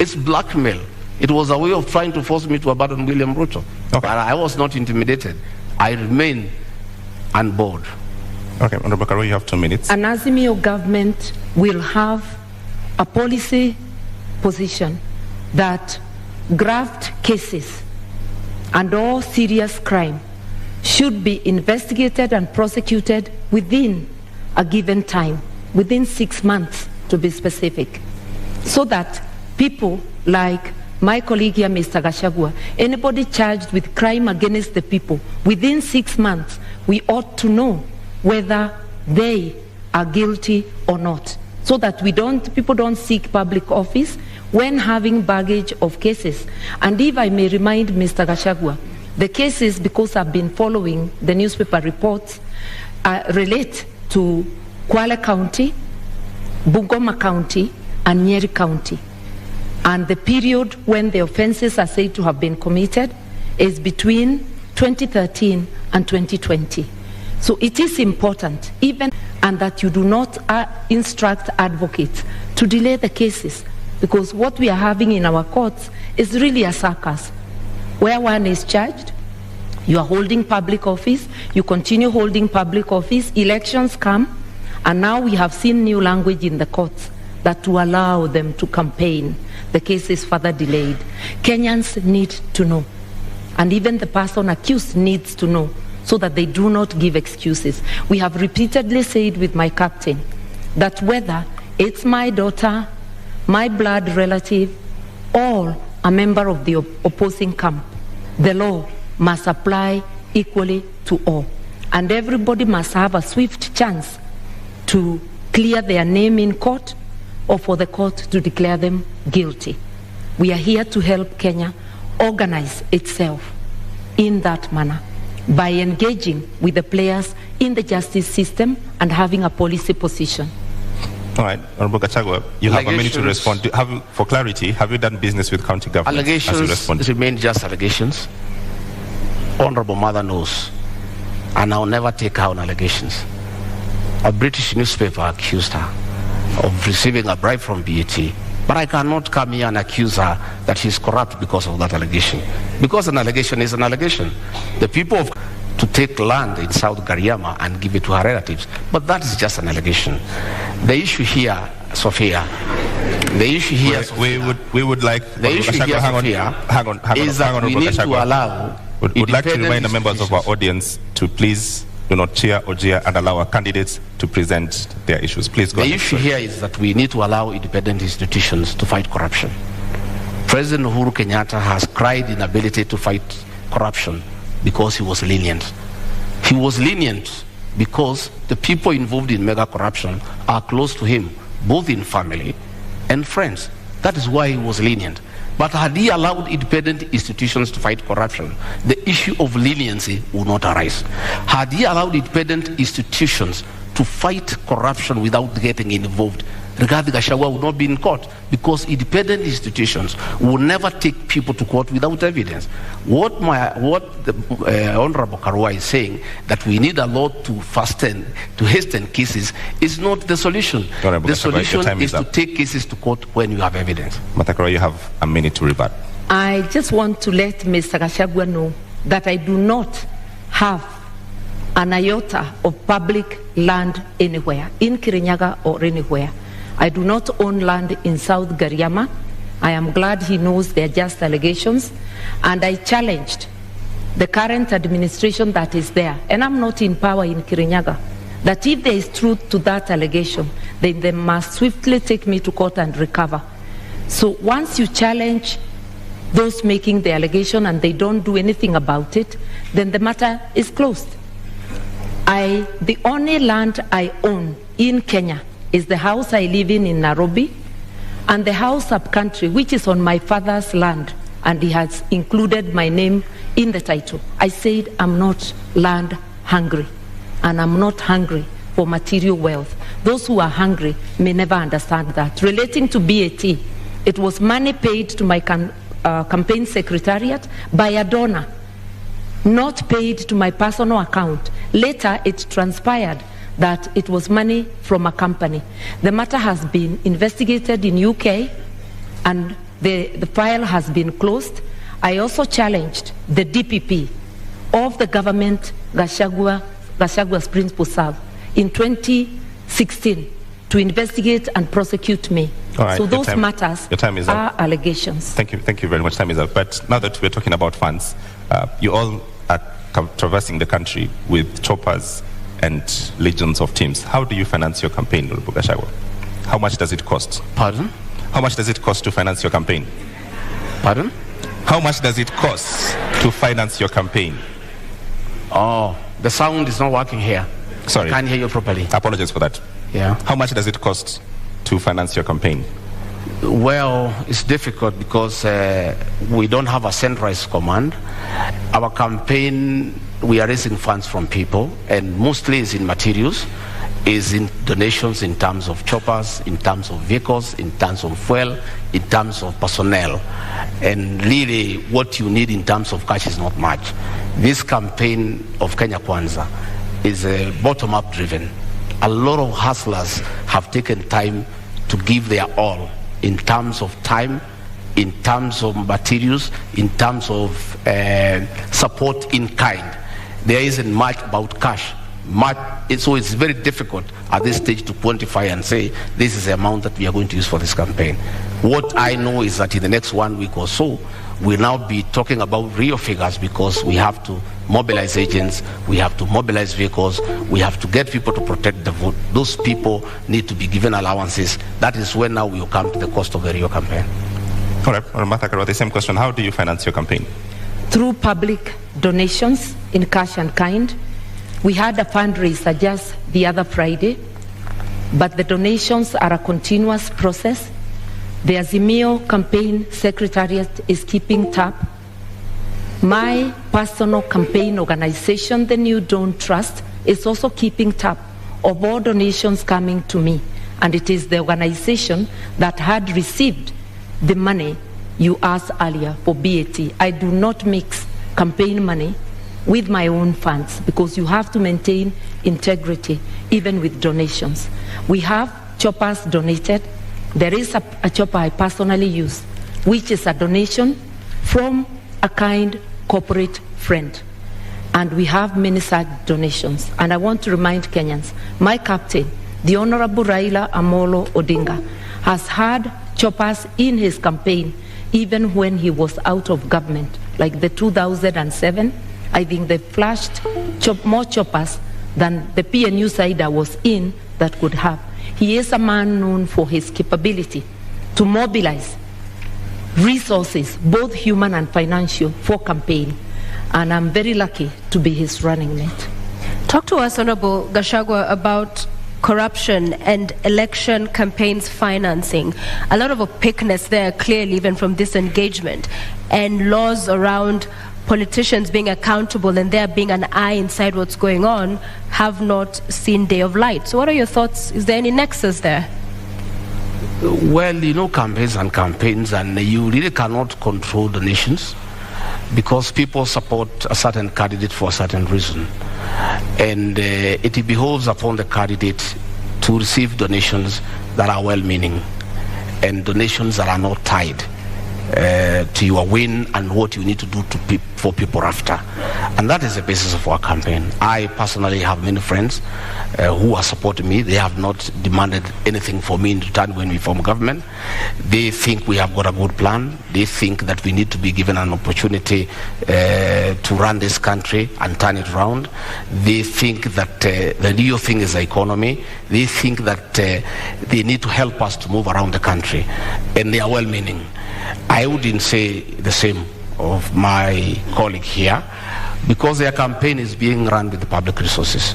It's blackmail. It was a way of trying to force me to abandon William Ruto. Okay. But I was not intimidated. I remain on board. Okay, Honorable Karo, you have 2 minutes. An Azimio government will have a policy position that graft cases and all serious crime should be investigated and prosecuted within a given time, within 6 months to be specific, so that people like my colleague here, Mr. Gachagua, anybody charged with crime against the people, within 6 months, we ought to know whether they are guilty or not, so that people don't seek public office when having baggage of cases. And if I may remind Mr. Gachagua, the cases, because I've been following the newspaper reports, relate to Kwale County, Bungoma County, and Nyeri County. And the period when the offenses are said to have been committed is between 2013 and 2020. So it is important, and that you do not instruct advocates to delay the cases, because what we are having in our courts is really a circus, where one is charged, you are holding public office, you continue holding public office, elections come, and now we have seen new language in the courts that to allow them to campaign. the case is further delayed. Kenyans need to know, and even the person accused needs to know, so that they do not give excuses. We have repeatedly said with my captain that whether it's my daughter, my blood relative, or a member of the opposing camp, the law must apply equally to all. And everybody must have a swift chance to clear their name in court or for the court to declare them guilty. We are here to help Kenya organize itself in that manner by engaging with the players in the justice system and having a policy position. All right, Honorable Gachagua, you have a minute to respond. For clarity, have you done business with county government? Allegations remain just allegations. Honorable Mother knows, and I'll never take her on allegations. A British newspaper accused her of receiving a bribe from BAT, but I cannot come here and accuse her that she's corrupt because of that allegation. Because an allegation is an allegation. The people of to take land in South Gariama and give it to her relatives, but that is just an allegation. The issue here, Sophia, we would like the issue here, Sophia, is that we need to allow. Would like to remind the members of our audience to please do not cheer or jeer and allow our candidates to present their issues. Please go ahead. The issue here is that we need to allow independent institutions to fight corruption. President Uhuru Kenyatta has cried inability to fight corruption because he was lenient. He was lenient because the people involved in mega corruption are close to him, both in family and friends. That is why he was lenient. But had he allowed independent institutions to fight corruption, the issue of leniency would not arise. Had he allowed independent institutions to fight corruption without getting involved, Rigathi Gachagua would not be in court, because independent institutions will never take people to court without evidence. What the Honorable Karua is saying, that we need a law to hasten cases, is not the solution. The solution is to take cases to court when you have evidence. Martha Karua, you have a minute to rebut. I just want to let Mr. Gachagua know that I do not have an iota of public land anywhere, in Kirinyaga or anywhere. I do not own land in South Gariama. I am glad he knows they are just allegations. And I challenged the current administration that is there, and I'm not in power in Kirinyaga, that if there is truth to that allegation, then they must swiftly take me to court and recover. So once you challenge those making the allegation and they don't do anything about it, then the matter is closed. The only land I own in Kenya is the house I live in Nairobi, and the house up country, which is on my father's land, and he has included my name in the title. I said I'm not land hungry, and I'm not hungry for material wealth. Those who are hungry may never understand that. Relating to BAT, it was money paid to my campaign secretariat by a donor, not paid to my personal account. Later, it transpired that it was money from a company. The matter has been investigated in UK, and the file has been closed. I also challenged the DPP of the government Gachagua's principal serve in 2016 to investigate and prosecute me. Right, so those matters are allegations. Thank you very much. Time is up. But now that we're talking about funds, you all are traversing the country with choppers and legions of teams. How do you finance your campaign, Honorable Gachagua? How much does it cost? Pardon? How much does it cost to finance your campaign? Pardon? How much does it cost to finance your campaign? Oh, the sound is not working here. Sorry. I can't hear you properly. I apologize for that. Yeah. How much does it cost to finance your campaign? Well, it's difficult because we don't have a centralized command. Our campaign, we are raising funds from people, and mostly is in materials, is in donations in terms of choppers, in terms of vehicles, in terms of fuel, in terms of personnel. And really, what you need in terms of cash is not much. This campaign of Kenya Kwanza is bottom-up driven. A lot of hustlers have taken time to give their all in terms of time, in terms of materials, in terms of support in kind. There isn't much about cash. So it's very difficult at this stage to quantify and say this is the amount that we are going to use for this campaign. What I know is that in the next 1 week or so, we'll now be talking about real figures, because we have to mobilize agents, we have to mobilize vehicles, we have to get people to protect the vote. Those people need to be given allowances. That is when now we will come to the cost of the real campaign. All right, Martha Karua, the same question. How do you finance your campaign? Through public donations in cash and kind. We had a fundraiser just the other Friday, but the donations are a continuous process. The Azimio campaign secretariat is keeping tab. My personal campaign organization, the New Dawn Trust, is also keeping tab of all donations coming to me. And it is the organization that had received the money you asked earlier for BAT. I do not mix campaign money with my own funds, because you have to maintain integrity even with donations. We have choppers donated. There is a chopper I personally use, which is a donation from a kind corporate friend. And we have many such donations. And I want to remind Kenyans, my captain, the Honorable Raila Amolo Odinga, has had choppers in his campaign even when he was out of government, like the 2007. I think they flashed more choppers than the PNU side I was in that could have. He is a man known for his capability to mobilize resources, both human and financial, for campaign. And I'm very lucky to be his running mate. Talk to us, Honorable Gachagua, about corruption and election campaigns financing. A lot of opaqueness there, clearly, even from this engagement, and laws around politicians being accountable and there being an eye inside what's going on have not seen day of light. So what are your thoughts? Is there any nexus there? Well, you know, campaigns, and you really cannot control the nations, because people support a certain candidate for a certain reason. And it behoves upon the candidate to receive donations that are well-meaning and donations that are not tied to your win and what you need to do for people after. And that is the basis of our campaign. I personally have many friends who are supporting me. They have not demanded anything for me in return when we form government. They think we have got a good plan. They think that we need to be given an opportunity to run this country and turn it around. They think that the real thing is the economy. They think that they need to help us to move around the country. And they are well-meaning. I wouldn't say the same of my colleague here, because their campaign is being run with the public resources.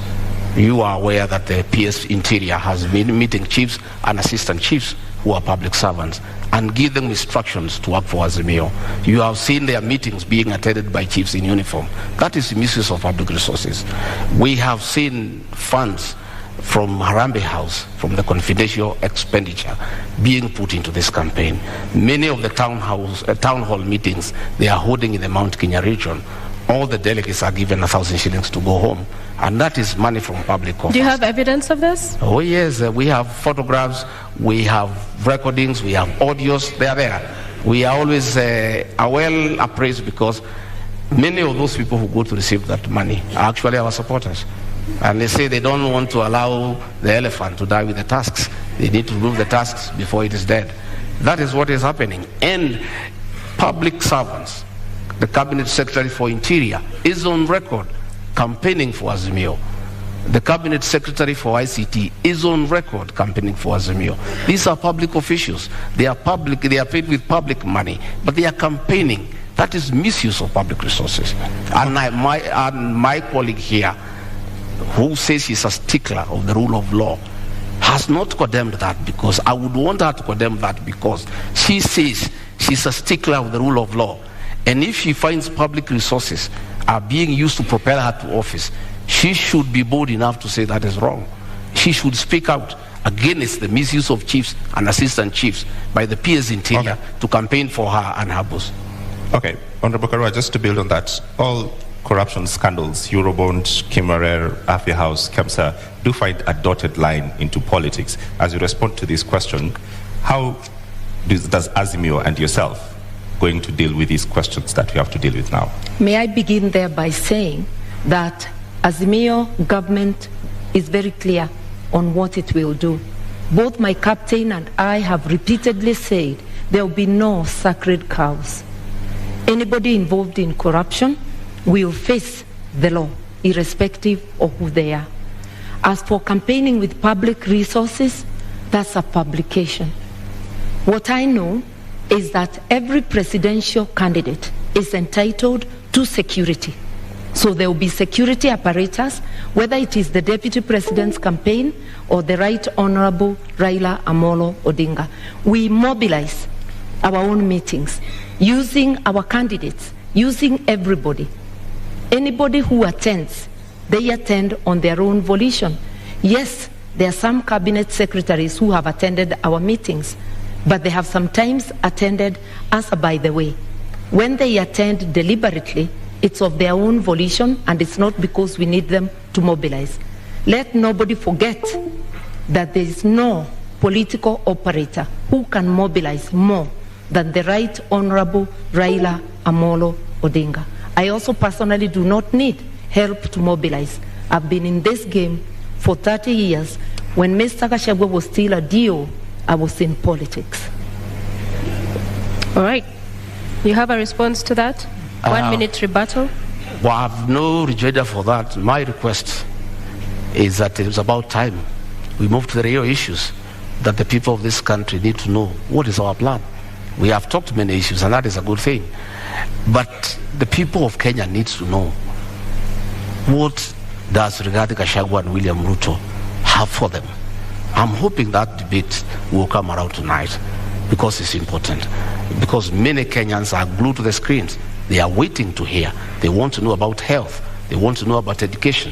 You are aware that the PS Interior has been meeting chiefs and assistant chiefs who are public servants and give them instructions to work for Azimio. You have seen their meetings being attended by chiefs in uniform. That is the misuse of public resources. We have seen funds from Harambee House, from the confidential expenditure being put into this campaign. Many of the town hall meetings they are holding in the Mount Kenya region, all the delegates are given 1,000 shillings to go home, and that is money from public coffers. Do you have evidence of this? Oh yes, we have photographs, we have recordings, we have audios, they are there. We are always well appraised, because many of those people who go to receive that money are actually our supporters. And they say they don't want to allow the elephant to die with the tusks. They need to remove the tusks before it is dead. That is what is happening. And public servants, the Cabinet Secretary for Interior is on record campaigning for Azimio. The Cabinet Secretary for ICT is on record campaigning for Azimio. These are public officials. They are public, they are paid with public money, but they are campaigning. That is misuse of public resources. And my colleague here, who says she's a stickler of the rule of law, has not condemned that, because I would want her to condemn that, because she says she's a stickler of the rule of law. And if she finds public resources are being used to propel her to office, she should be bold enough to say that is wrong. She should speak out against the misuse of chiefs and assistant chiefs by the PS Interior to campaign for her and her boss. Okay, Honorable Karua, just to build on that, all corruption scandals, Eurobond, Kimarer, Afya House, KEMSA, do find a dotted line into politics. As you respond to this question, how does Azimio and yourself going to deal with these questions that we have to deal with now? May I begin there by saying that Azimio government is very clear on what it will do. Both my captain and I have repeatedly said there will be no sacred cows. Anybody involved in corruption will face the law, irrespective of who they are. As for campaigning with public resources, that's a publication. What I know is that every presidential candidate is entitled to security. So there will be security apparatus, whether it is the Deputy President's campaign or the Right Honorable Raila Amolo Odinga. We mobilize our own meetings, using our candidates, using everybody. Anybody who attends, they attend on their own volition. Yes, there are some cabinet secretaries who have attended our meetings, but they have sometimes attended as a by the way. When they attend deliberately, it's of their own volition, and it's not because we need them to mobilize. Let nobody forget that there is no political operator who can mobilize more than the Right Honorable Raila Amolo Odinga. I also personally do not need help to mobilize. I've been in this game for 30 years. When Mr. Gachagua was still a DO, I was in politics. All right. You have a response to that? 1 minute rebuttal. Well, I have no rejoinder for that. My request is that it is about time we move to the real issues that the people of this country need to know. What is our plan? We have talked many issues, and that is a good thing. But the people of Kenya need to know, what does Rigathi Gachagua and William Ruto have for them? I'm hoping that debate will come around tonight, because it's important. Because many Kenyans are glued to the screens. They are waiting to hear. They want to know about health. They want to know about education.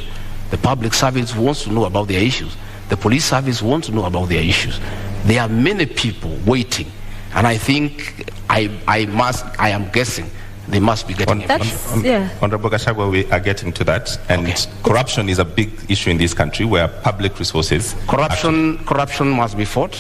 The public service wants to know about their issues. The police service wants to know about their issues. There are many people waiting. And I think, I am guessing, they must be getting information. Yeah. Honorable Gachagua, we are getting to that. And Okay. corruption is a big issue in this country, where public resources... Corruption must be fought.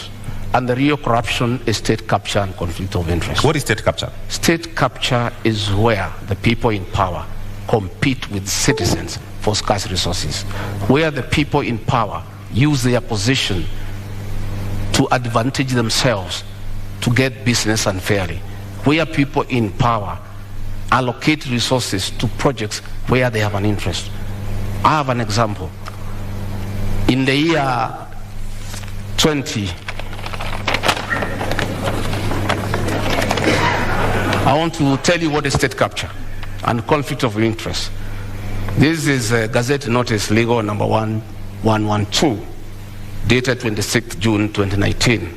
And the real corruption is state capture and conflict of interest. What is state capture? State capture is where the people in power compete with citizens for scarce resources, where the people in power use their position to advantage themselves to get business unfairly, where people in power allocate resources to projects where they have an interest. I have an example. In the year 20, I want to tell you what is state capture and conflict of interest. This is Gazette Notice Legal number 1112, dated 26th June 2019.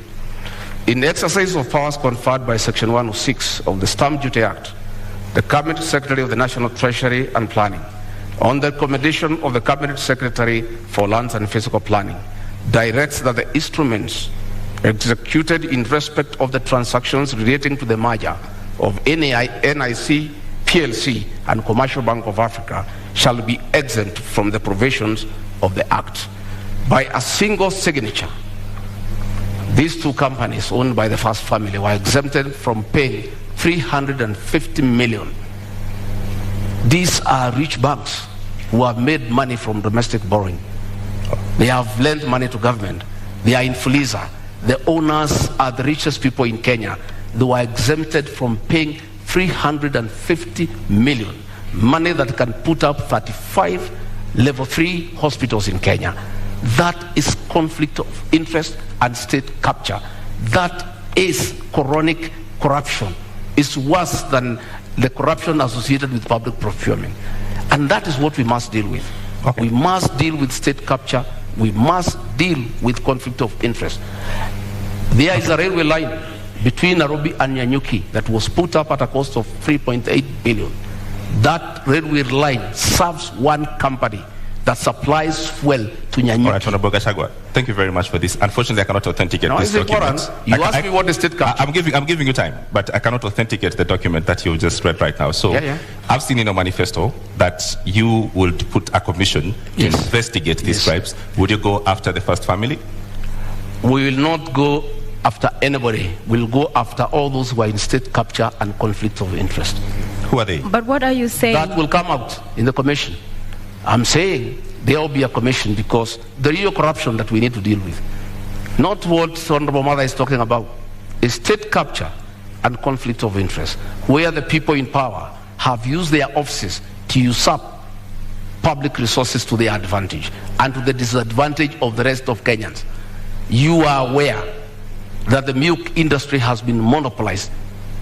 In the exercise of powers conferred by Section 106 of the Stamp Duty Act, the Cabinet Secretary of the National Treasury and Planning, on the recommendation of the Cabinet Secretary for Lands and Physical Planning, directs that the instruments executed in respect of the transactions relating to the merger of NIC, PLC, and Commercial Bank of Africa shall be exempt from the provisions of the Act. By a single signature, these two companies owned by the first family were exempted from paying 350 million. These are rich banks who have made money from domestic borrowing. They have lent money to government. They are in Fuliza. The owners are the richest people in Kenya. They were exempted from paying 350 million, money that can put up 35 level 3 hospitals in Kenya. That is conflict of interest and state capture. That is chronic corruption. It's worse than the corruption associated with public procurement. And that is what we must deal with. Okay. We must deal with state capture. We must deal with conflict of interest. There is a railway line between Nairobi and Nyanyuki that was put up at a cost of 3.8 billion. That railway line serves one company that supplies fuel to Nyanyuki. All right, Honorable Gachagua, thank you very much for this. Unfortunately, I cannot authenticate this document. You asked me what is state capture. I'm giving you time, but I cannot authenticate the document that you just read right now. So I've seen in your manifesto that you would put a commission to investigate these bribes. Would you go after the first family? We will not go after anybody. We'll go after all those who are in state capture and conflict of interest. Who are they? But what are you saying? That will come out in the commission. I'm saying there will be a commission, because the real corruption that we need to deal with, not what Honorable Mother is talking about, is state capture and conflict of interest, where the people in power have used their offices to usurp public resources to their advantage and to the disadvantage of the rest of Kenyans. You are aware that the milk industry has been monopolized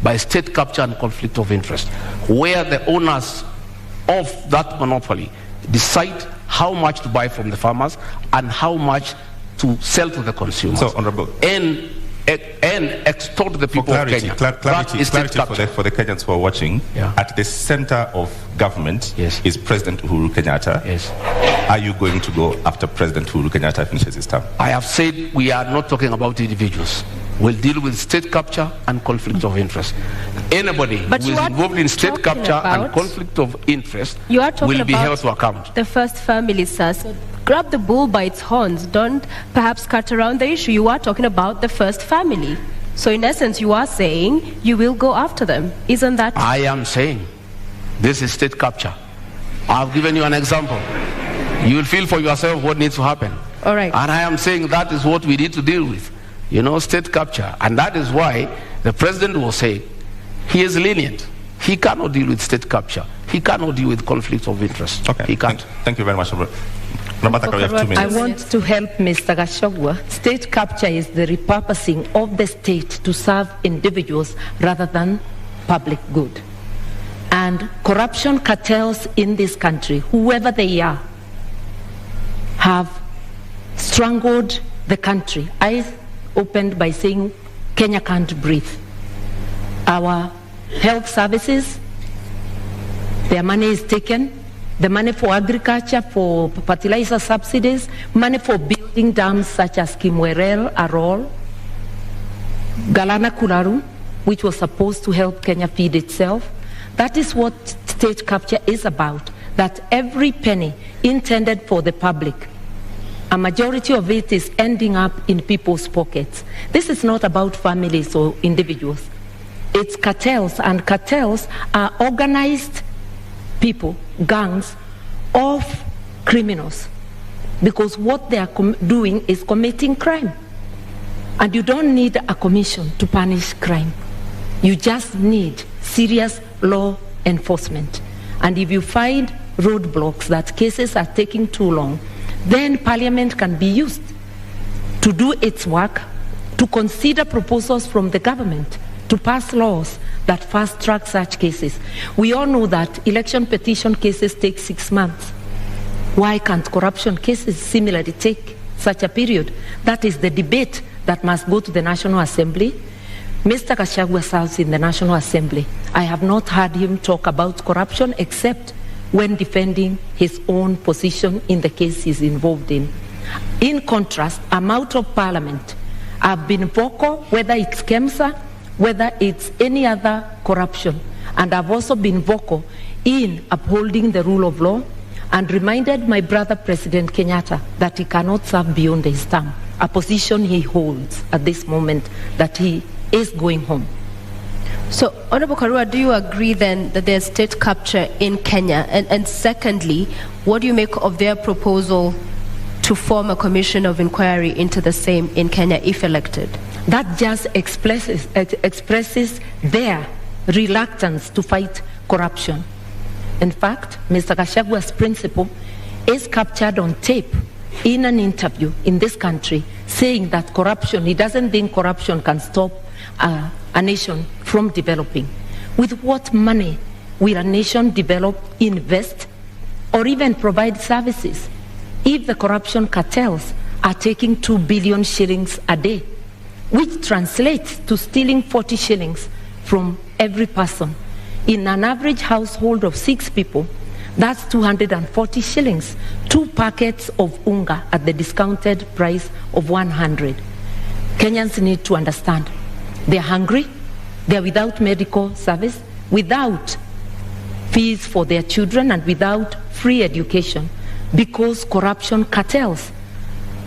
by state capture and conflict of interest, where the owners of that monopoly decide how much to buy from the farmers and how much to sell to the consumers. So, Honorable, and extort the people of Kenya. Clarity for the Kenyans who are watching. Yeah. At the center of government Yes. is President Uhuru Kenyatta. Yes. Are you going to go after President Uhuru Kenyatta finishes his term? I have said we are not talking about individuals. We'll deal with state capture and conflict of interest. Anybody But who you is are involved in state talking capture and about- conflict of interest You are talking will be about held to account. the first family, sir. So grab the bull by its horns. Don't perhaps cut around the issue. You are talking about the first family. So in essence, you are saying you will go after them. Isn't that? I am saying this is state capture. I've given you an example. You will feel for yourself what needs to happen. All right. And I am saying that is what we need to deal with. You know, state capture. And that is why the president will say he is lenient. He cannot deal with state capture. He cannot deal with conflict of interest. Okay. He can't. Thank you very much. Namataka, we have 2 minutes. I want to help Mr. Gachagua. State capture is the repurposing of the state to serve individuals rather than public good. And corruption cartels in this country, whoever they are, have strangled the country. I opened by saying Kenya can't breathe. Our health services, their money is taken. The money for agriculture, for fertilizer subsidies, money for building dams such as Kimwerel, Arol, Galana Kularu, which was supposed to help Kenya feed itself. That is what state capture is about, that every penny intended for the public, a majority of it is ending up in people's pockets. This is not about families or individuals. It's cartels, and cartels are organized people, gangs of criminals, because what they are doing is committing crime. And you don't need a commission to punish crime. You just need serious law enforcement. And if you find roadblocks, that cases are taking too long, then Parliament can be used to do its work, to consider proposals from the government, to pass laws that fast-track such cases. We all know that election petition cases take 6 months. Why can't corruption cases similarly take such a period? That is the debate that must go to the National Assembly. Mr. Gachagua serves in the National Assembly. I have not heard him talk about corruption except when defending his own position in the case he's involved in. In contrast, I'm out of Parliament. I've been vocal, whether it's KEMSA, whether it's any other corruption. And I've also been vocal in upholding the rule of law and reminded my brother President Kenyatta that he cannot serve beyond his term, a position he holds at this moment, that he is going home. So, Honorable Karua, do you agree then that there's state capture in Kenya? And secondly, what do you make of their proposal to form a commission of inquiry into the same in Kenya if elected? That just expresses their reluctance to fight corruption. In fact, Mr. Gashagua's principle is captured on tape in an interview in this country, saying that corruption, he doesn't think corruption can stop a nation from developing. With what money will a nation develop, invest, or even provide services if the corruption cartels are taking 2 billion shillings a day, which translates to stealing 40 shillings from every person? In an average household of 6 people, that's 240 shillings. 2 packets of unga at the discounted price of 100. Kenyans need to understand. They're hungry, they're without medical service, without fees for their children, and without free education, because corruption cartels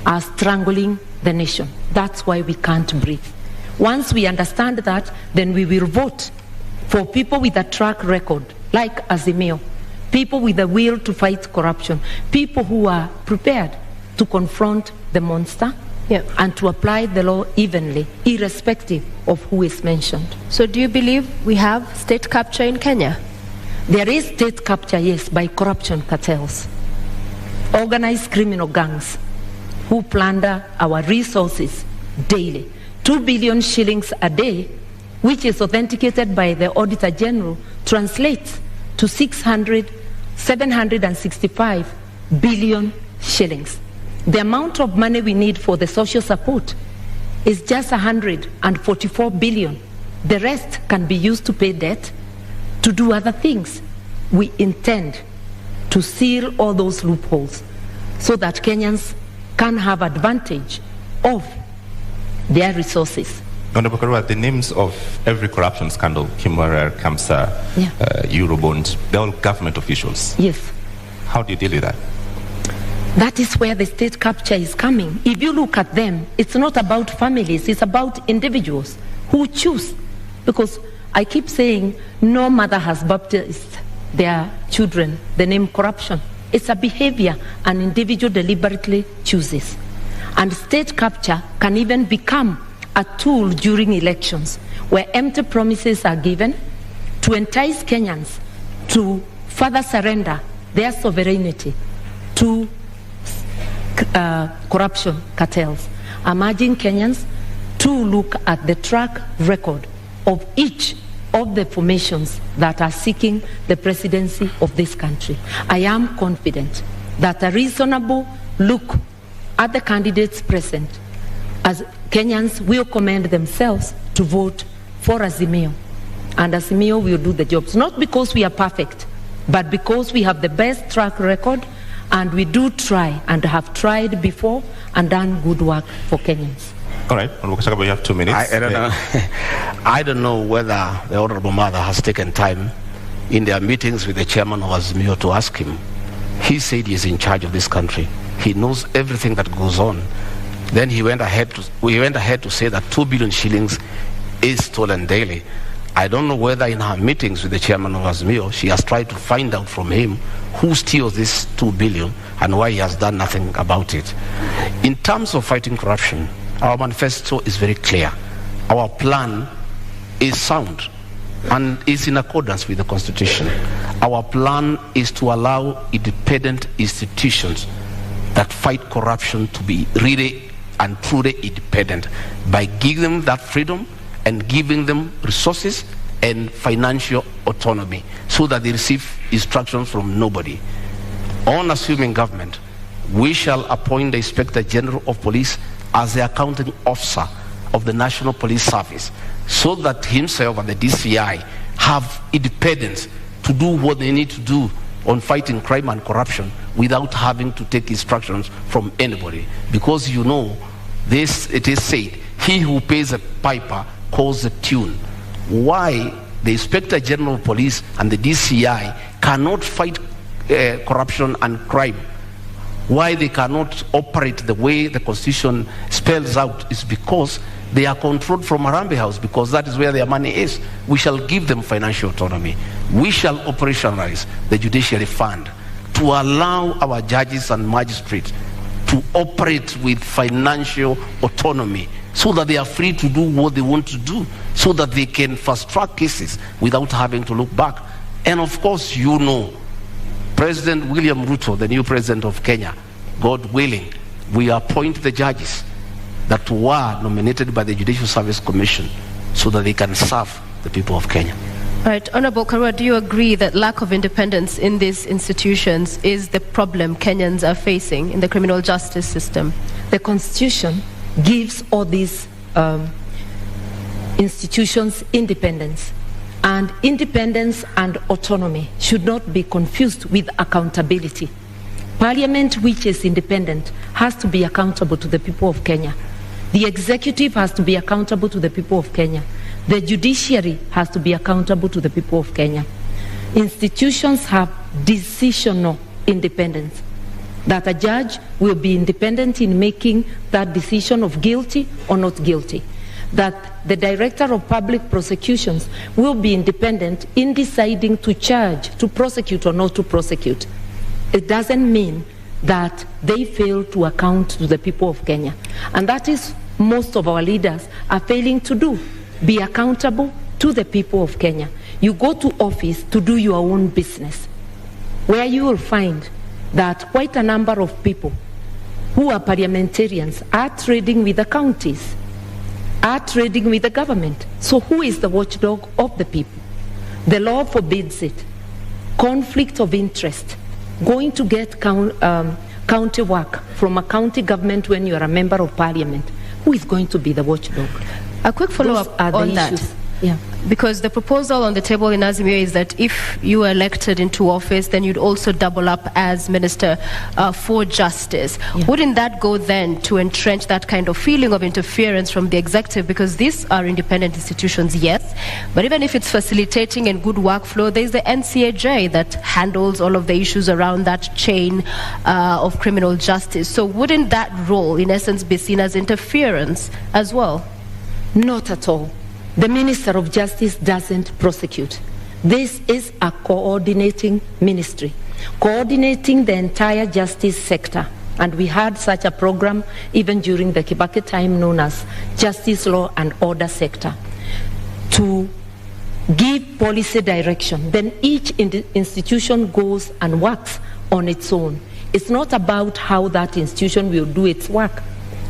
are strangling the nation. That's why we can't breathe. Once we understand that, then we will vote for people with a track record, like Azimio, people with the will to fight corruption, people who are prepared to confront the monster and to apply the law evenly, irrespective of who is mentioned. So do you believe we have state capture in Kenya? There is state capture, yes, by corruption cartels, organized criminal gangs who plunder our resources daily. 2 billion shillings a day, which is authenticated by the Auditor General, translates to 765 billion shillings. The amount of money we need for the social support is just 144 billion. The rest can be used to pay debt, to do other things. We intend to seal all those loopholes so that Kenyans can have advantage of their resources. Honorable Karua, the names of every corruption scandal, Kimwarer, Kamsa, Eurobond, they're all government officials. Yes. How do you deal with that? That is where the state capture is coming. If you look at them, it's not about families, it's about individuals who choose. Because I keep saying no mother has baptized their children the name corruption. It's a behavior an individual deliberately chooses. And state capture can even become a tool during elections where empty promises are given to entice Kenyans to further surrender their sovereignty to corruption cartels. I'm urging Kenyans to look at the track record of each of the formations that are seeking the presidency of this country. I am confident that a reasonable look at the candidates present, as Kenyans will commend themselves to vote for Azimio. And Azimio will do the jobs, not because we are perfect, but because we have the best track record and we do try and have tried before and done good work for Kenyans. All right, you have 2 minutes. I don't know. I don't know whether the Honorable Mother has taken time in their meetings with the chairman of Azimio to ask him. He said he is in charge of this country. He knows everything that goes on. Then we went ahead to say that 2 billion shillings is stolen daily. I don't know whether in her meetings with the chairman of Azimio, she has tried to find out from him who steals this 2 billion and why he has done nothing about it. In terms of fighting corruption, our manifesto is very clear. Our plan is sound and is in accordance with the Constitution. Our plan is to allow independent institutions that fight corruption to be really and truly independent by giving them that freedom and giving them resources and financial autonomy so that they receive instructions from nobody. On assuming government, we shall appoint the Inspector General of Police as the accounting officer of the National Police Service so that himself and the DCI have independence to do what they need to do on fighting crime and corruption without having to take instructions from anybody. Because you know, this, it is said, he who pays a piper calls the tune. Why the Inspector General of Police and the DCI cannot fight corruption and crime, why they cannot operate the way the Constitution spells out, is because they are controlled from Harambee House, because that is where their money is. We shall give them financial autonomy. We shall operationalize the judiciary fund to allow our judges and magistrates to operate with financial autonomy so that they are free to do what they want to do, so that they can fast-track cases without having to look back. And of course, you know, President William Ruto, the new president of Kenya, God willing, we appoint the judges that were nominated by the Judicial Service Commission so that they can serve the people of Kenya. All right, Honorable Karua, do you agree that lack of independence in these institutions is the problem Kenyans are facing in the criminal justice system? The Constitution gives all these institutions independence. And independence and autonomy should not be confused with accountability. Parliament, which is independent, has to be accountable to the people of Kenya. The executive has to be accountable to the people of Kenya. The judiciary has to be accountable to the people of Kenya. Institutions have decisional independence, that a judge will be independent in making that decision of guilty or not guilty, that the Director of Public Prosecutions will be independent in deciding to charge, to prosecute or not to prosecute. It doesn't mean that they fail to account to the people of Kenya. And that is most of our leaders are failing to do. Be accountable to the people of Kenya. You go to office to do your own business, where you will find that quite a number of people who are parliamentarians are trading with the counties, are trading with the government. So who is the watchdog of the people? The law forbids it. Conflict of interest. Going to get county work from a county government when you are a member of parliament. Who is going to be the watchdog? A quick follow-up on that. Yeah. Because the proposal on the table in Azimio is that if you are elected into office, then you'd also double up as Minister for Justice. Yeah. Wouldn't that go then to entrench that kind of feeling of interference from the executive? Because these are independent institutions, yes, but even if it's facilitating and good workflow, there's the NCAJ that handles all of the issues around that chain of criminal justice. So wouldn't that role, in essence, be seen as interference as well? Not at all. The Minister of Justice doesn't prosecute. This is a coordinating ministry, coordinating the entire justice sector. And we had such a program even during the Kibaki time known as Justice Law and Order Sector, to give policy direction. Then each institution goes and works on its own. It's not about how that institution will do its work.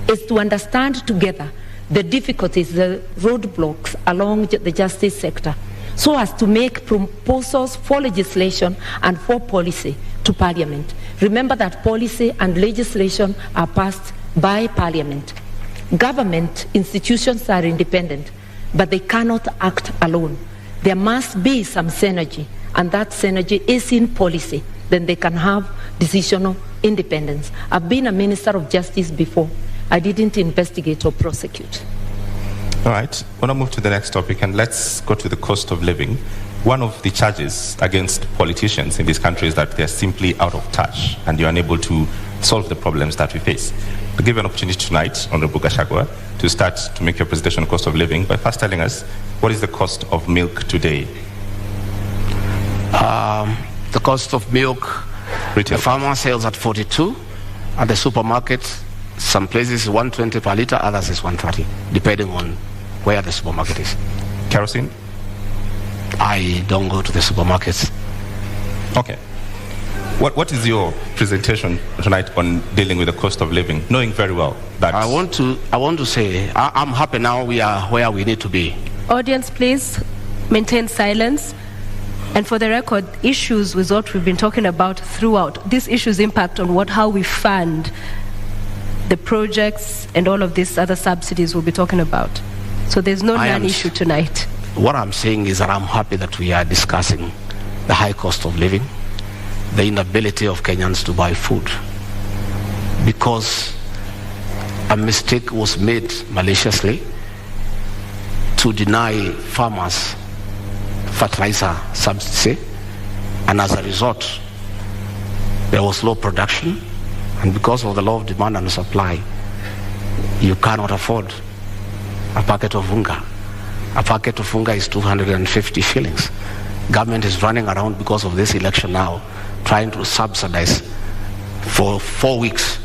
It's to understand together the difficulties, the roadblocks along the justice sector, so as to make proposals for legislation and for policy to Parliament. Remember that policy and legislation are passed by Parliament. Government institutions are independent, but they cannot act alone. There must be some synergy, and that synergy is in policy. Then they can have decisional independence. I've been a Minister of Justice before. I didn't investigate or prosecute. All right, I want to move to the next topic, and let's go to the cost of living. One of the charges against politicians in this country is that they're simply out of touch and you're unable to solve the problems that we face. I'll give you an opportunity tonight, Honorable Gachagua, to start to make your presentation on cost of living by first telling us what is the cost of milk today? The cost of milk, retail. The farmer sells at 42, at the supermarket, some places 120 per litre, others is 130, depending on where the supermarket is. Kerosene? I don't go to the supermarkets. Okay. What is your presentation tonight on dealing with the cost of living, knowing very well that... I want to say, I'm happy now we are where we need to be. Audience, please maintain silence. And for the record, issues with what we've been talking about throughout, these issues impact on how we fund the projects and all of these other subsidies we'll be talking about. So there's no non-issue tonight. What I'm saying is that I'm happy that we are discussing the high cost of living, the inability of Kenyans to buy food, because a mistake was made maliciously to deny farmers fertilizer subsidy, and as a result there was low production. And because of the law of demand and supply, you cannot afford a packet of unga. A packet of unga is 250 shillings. Government is running around because of this election now, trying to subsidize for 4 weeks,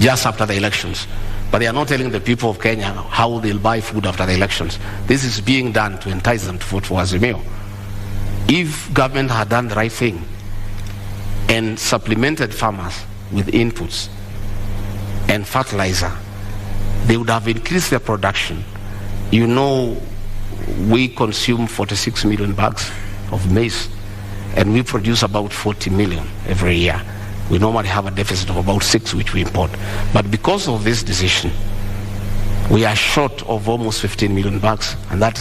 just after the elections. But they are not telling the people of Kenya how they'll buy food after the elections. This is being done to entice them to vote for Azimio. If government had done the right thing and supplemented farmers with inputs and fertilizer, they would have increased their production. You know, we consume 46 million bags of maize, and we produce about 40 million every year. We normally have a deficit of about 6, which we import. But because of this decision, we are short of almost 15 million bags, and that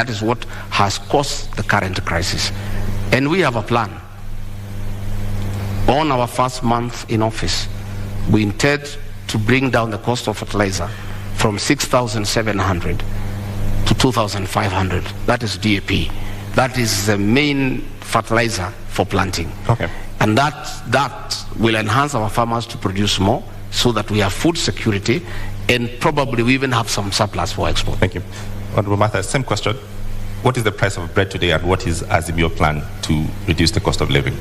is what has caused the current crisis. And we have a plan. On our first month in office, we intend to bring down the cost of fertilizer from 6,700 to 2,500. That is DAP. That is the main fertilizer for planting. Okay. And that will enhance our farmers to produce more, so that we have food security, and probably we even have some surplus for export. Thank you. Honorable Martha, same question. What is the price of bread today, and what is Azimio plan to reduce the cost of living?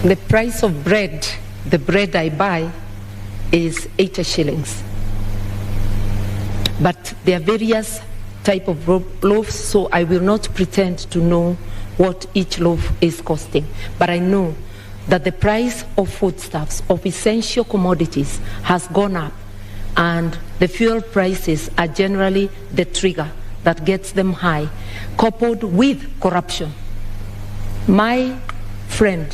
The price of bread the bread I buy is 80 shillings. But there are various type of loaves, so I will not pretend to know what each loaf is costing. But I know that the price of foodstuffs, of essential commodities, has gone up, and the fuel prices are generally the trigger that gets them high, coupled with corruption. My friend,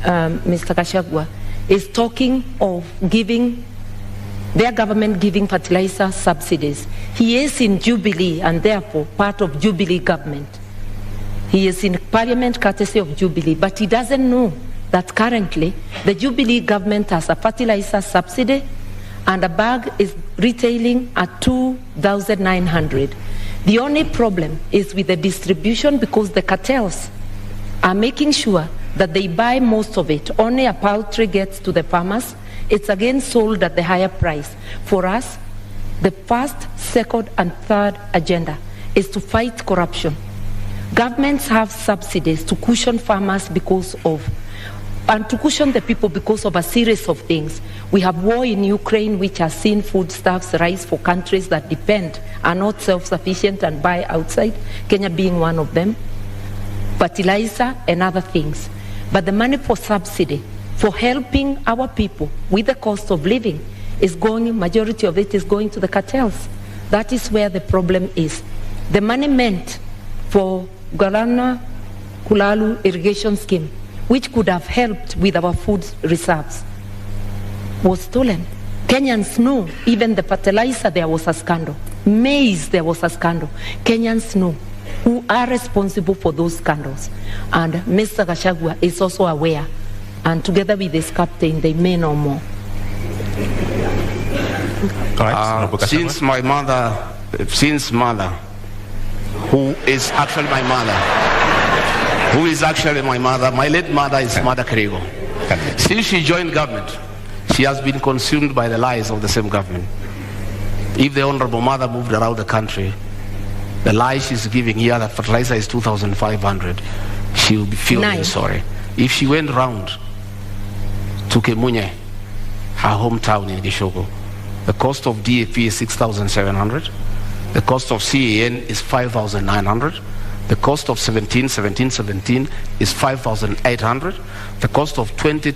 Mr. Gachagua, is talking of giving their government giving fertilizer subsidies. He is in Jubilee and therefore part of Jubilee government. He is in Parliament courtesy of Jubilee, but he doesn't know that currently the Jubilee government has a fertilizer subsidy and a bag is retailing at 2,900. The only problem is with the distribution, because the cartels are making sure that they buy most of it. Only a paltry gets to the farmers. It's again sold at the higher price. For us, the first, second, and third agenda is to fight corruption. Governments have subsidies to cushion farmers and to cushion the people because of a series of things. We have war in Ukraine, which has seen foodstuffs rise for countries that are not self-sufficient and buy outside, Kenya being one of them, fertilizer and other things. But the money for subsidy, for helping our people with the cost of living, majority of it is going to the cartels. That is where the problem is. The money meant for Galana Kulalu irrigation scheme, which could have helped with our food reserves, was stolen. Kenyans know, even the fertilizer, there was a scandal. Maize, there was a scandal. Kenyans know who are responsible for those scandals. And Mr. Gachagua is also aware. And together with his captain, they may know more. Since mother, who is actually my mother, my late mother is Mother Kerigo. Since she joined government, she has been consumed by the lies of the same government. If the Honorable Mother moved around the country, the lie she's giving here that fertilizer is 2,500, she will be feeling sorry. If she went round to Kemunye, her hometown in Gishogo, the cost of DAP is 6,700. The cost of CAN is 5,900. The cost of 17 is 5,800. The cost of 20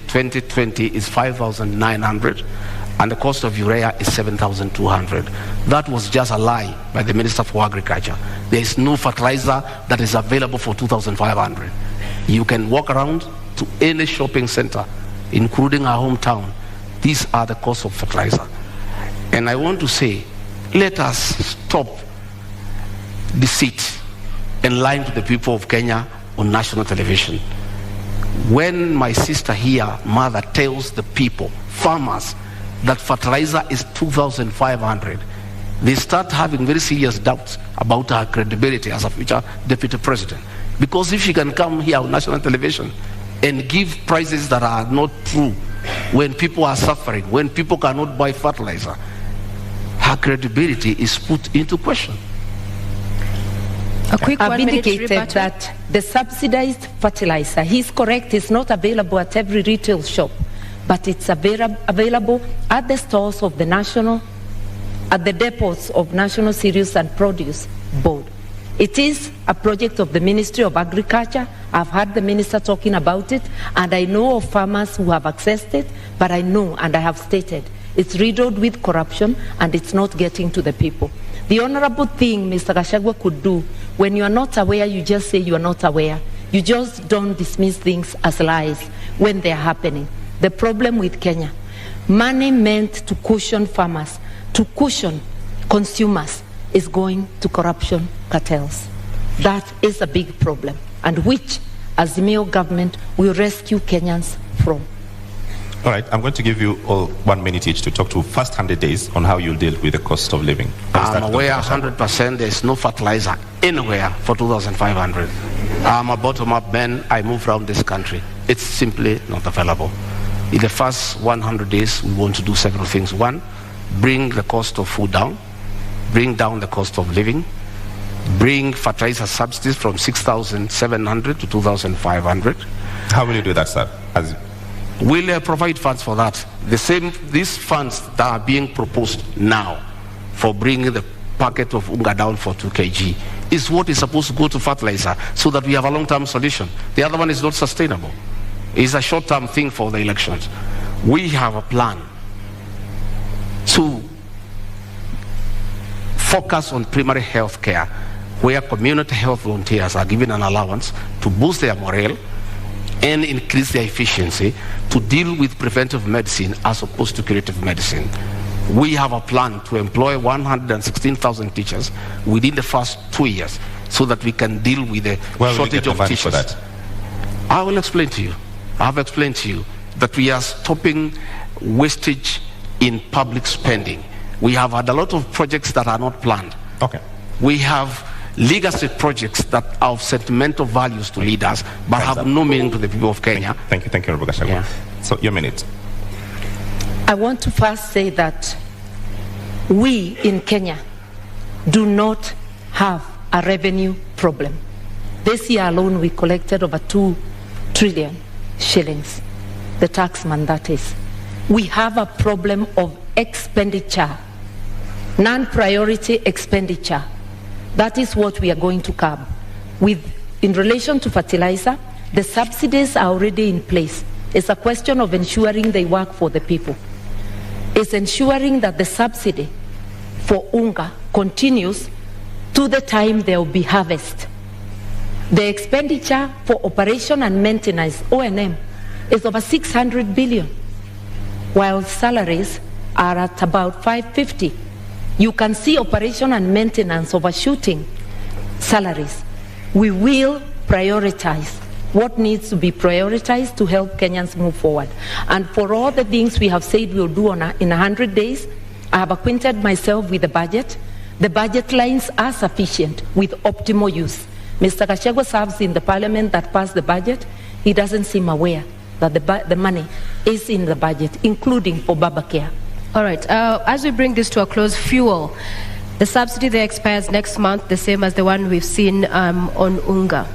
is 5,900. And the cost of urea is 7,200. That was just a lie by the Minister for Agriculture. There is no fertilizer that is available for 2,500. You can walk around to any shopping center, including our hometown. These are the costs of fertilizer. And I want to say, let us stop deceit and lying to the people of Kenya on national television. When my sister here, Mother, tells the people, farmers, that fertilizer is 2,500, they start having very serious doubts about her credibility as a future deputy president. Because if she can come here on national television and give prices that are not true, when people are suffering, when people cannot buy fertilizer, her credibility is put into question. I've indicated that the subsidized fertilizer, he's correct, is not available at every retail shop, but it's available at the stores of at the depots of National Cereals and Produce Board. It is a project of the Ministry of Agriculture. I've heard the minister talking about it, and I know of farmers who have accessed it, but I know, and I have stated, it's riddled with corruption and it's not getting to the people. The honorable thing Mr. Gachagua could do, when you are not aware, you just say you are not aware. You just don't dismiss things as lies when they are happening. The problem with Kenya, money meant to cushion farmers, to cushion consumers, is going to corruption cartels. That is a big problem, and which, as the Mayo government, will rescue Kenyans from. All right, I'm going to give you all 1 minute each to talk to first-handed days on how you'll deal with the cost of living. I'm aware 100% there's no fertilizer anywhere for 2,500. I'm a bottom-up man. I move around this country. It's simply not available. In the first 100 days, we want to do several things. One, bring the cost of food down, bring down the cost of living, bring fertilizer subsidies from 6,700 to 2,500. How will you do that, sir? We'll provide funds for that. These funds that are being proposed now for bringing the packet of unga down for 2 kg is what is supposed to go to fertilizer so that we have a long-term solution. The other one is not sustainable. It's a short-term thing for the elections. We have a plan to focus on primary health care, where community health volunteers are given an allowance to boost their morale and increase their efficiency to deal with preventive medicine as opposed to curative medicine. We have a plan to employ 116,000 teachers within the first 2 years so that we can deal with the shortage of teachers. For that? I will explain to you. I have explained to you that we are stopping wastage in public spending. We have had a lot of projects that are not planned. Okay. We have legacy projects that are of sentimental values to leaders but have no meaning to the people of Kenya. Thank you, Honorable Gachagua. Yeah. So, your minute. I want to first say that we in Kenya do not have a revenue problem. This year alone we collected over 2 trillion shillings, the tax man that is. We have a problem of expenditure, non-priority expenditure. That is what we are going to curb. In relation to fertilizer, the subsidies are already in place. It's a question of ensuring they work for the people. It's ensuring that the subsidy for unga continues to the time there will be harvest. The expenditure for operation and maintenance, O&M, is over 600 billion, while salaries are at about 550. You can see operation and maintenance overshooting salaries. We will prioritize what needs to be prioritized to help Kenyans move forward. And for all the things we have said we'll do in 100 days, I have acquainted myself with the budget. The budget lines are sufficient with optimal use. Mr. Gachagua serves in the parliament that passed the budget. He doesn't seem aware that the money is in the budget, including for Baba Care. All right, as we bring this to a close, fuel. The subsidy there expires next month, the same as the one we've seen on unga.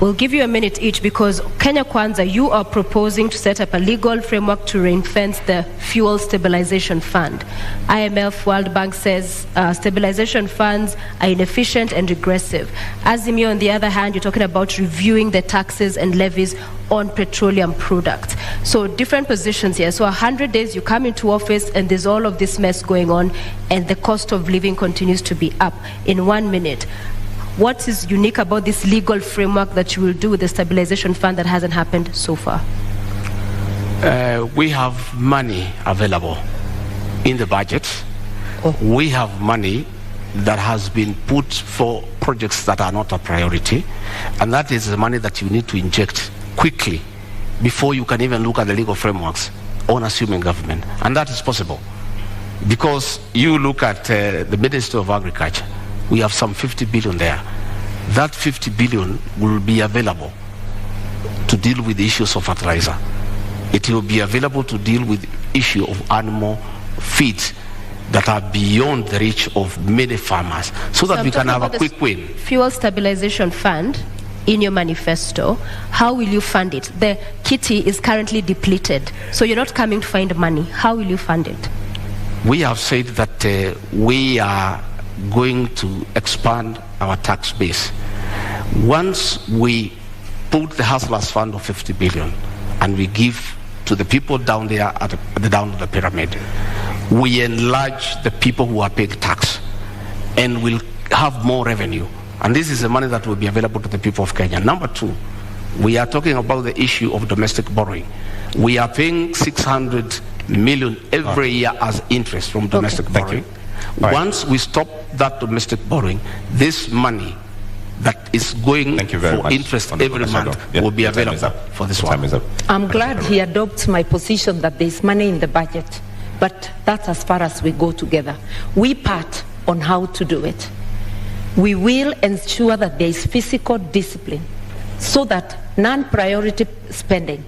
We'll give you a minute each because Kenya Kwanza, you are proposing to set up a legal framework to ring-fence the fuel stabilization fund. IMF, World Bank says stabilization funds are inefficient and regressive. Azimio, on the other hand, you're talking about reviewing the taxes and levies on petroleum products. So different positions here. So 100 days you come into office and there's all of this mess going on and the cost of living continues to be up. In 1 minute, what is unique about this legal framework that you will do with the stabilization fund that hasn't happened so far? We have money available in the budget. We have money that has been put for projects that are not a priority, and that is the money that you need to inject quickly before you can even look at the legal frameworks on assuming government. And that is possible because you look at the Ministry of Agriculture. We have some 50 billion there. That 50 billion will be available to deal with the issues of fertilizer. It will be available to deal with the issue of animal feed that are beyond the reach of many farmers, so that we can have a quick win. Fuel Stabilization Fund, in your manifesto, how will you fund it? The kitty is currently depleted, so you're not coming to find money. How will you fund it? We have said that we are going to expand our tax base. Once we put the Hustlers Fund of 50 billion and we give to the people down there at the down of the pyramid, we enlarge the people who are paying tax and will have more revenue. And this is the money that will be available to the people of Kenya. Number two, we are talking about the issue of domestic borrowing. We are paying 600 million every year as interest from domestic borrowing. Once we stop that domestic borrowing, this money that is going for interest every month will be available for this one. I'm glad he adopts my position that there's money in the budget, but that's as far as we go together. We part on how to do it. We will ensure that there is fiscal discipline so that non-priority spending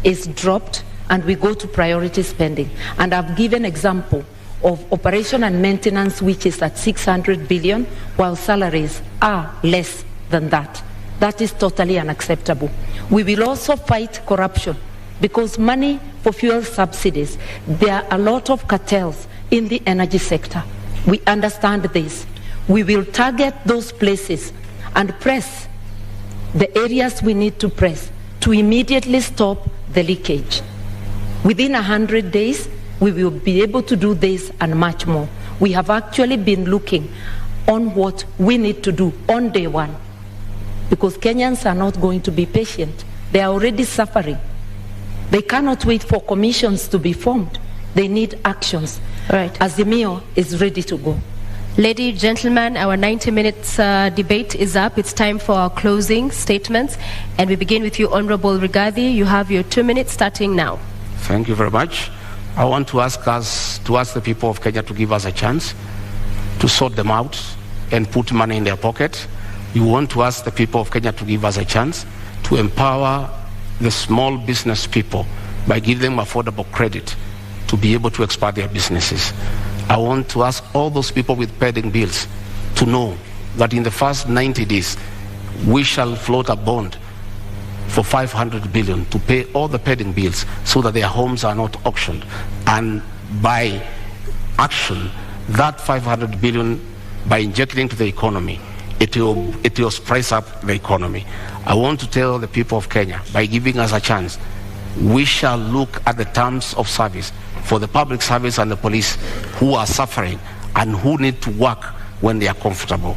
is dropped and we go to priority spending. And I've given example of operation and maintenance, which is at 600 billion, while salaries are less than that. That is totally unacceptable. We will also fight corruption because money for fuel subsidies, there are a lot of cartels in the energy sector. We understand this. We will target those places and press the areas we need to press to immediately stop the leakage. Within 100 days, we will be able to do this and much more. We have actually been looking on what we need to do on day one, because Kenyans are not going to be patient. They are already suffering. They cannot wait for commissions to be formed. They need actions. Right. Azimio is ready to go. Ladies, gentlemen, our 90 minutes debate is up. It's time for our closing statements. And we begin with you, Honorable Rigathi. You have your 2 minutes starting now. Thank you very much. I want to ask the people of Kenya to give us a chance to sort them out and put money in their pocket. We want to ask the people of Kenya to give us a chance to empower the small business people by giving them affordable credit to be able to expand their businesses. I want to ask all those people with pending bills to know that in the first 90 days, we shall float a bond for 500 billion to pay all the pending bills so that their homes are not auctioned. And by action, that 500 billion, by injecting into the economy, it will spice up the economy. I want to tell the people of Kenya, by giving us a chance, we shall look at the terms of service for the public service and the police who are suffering and who need to work when they are comfortable.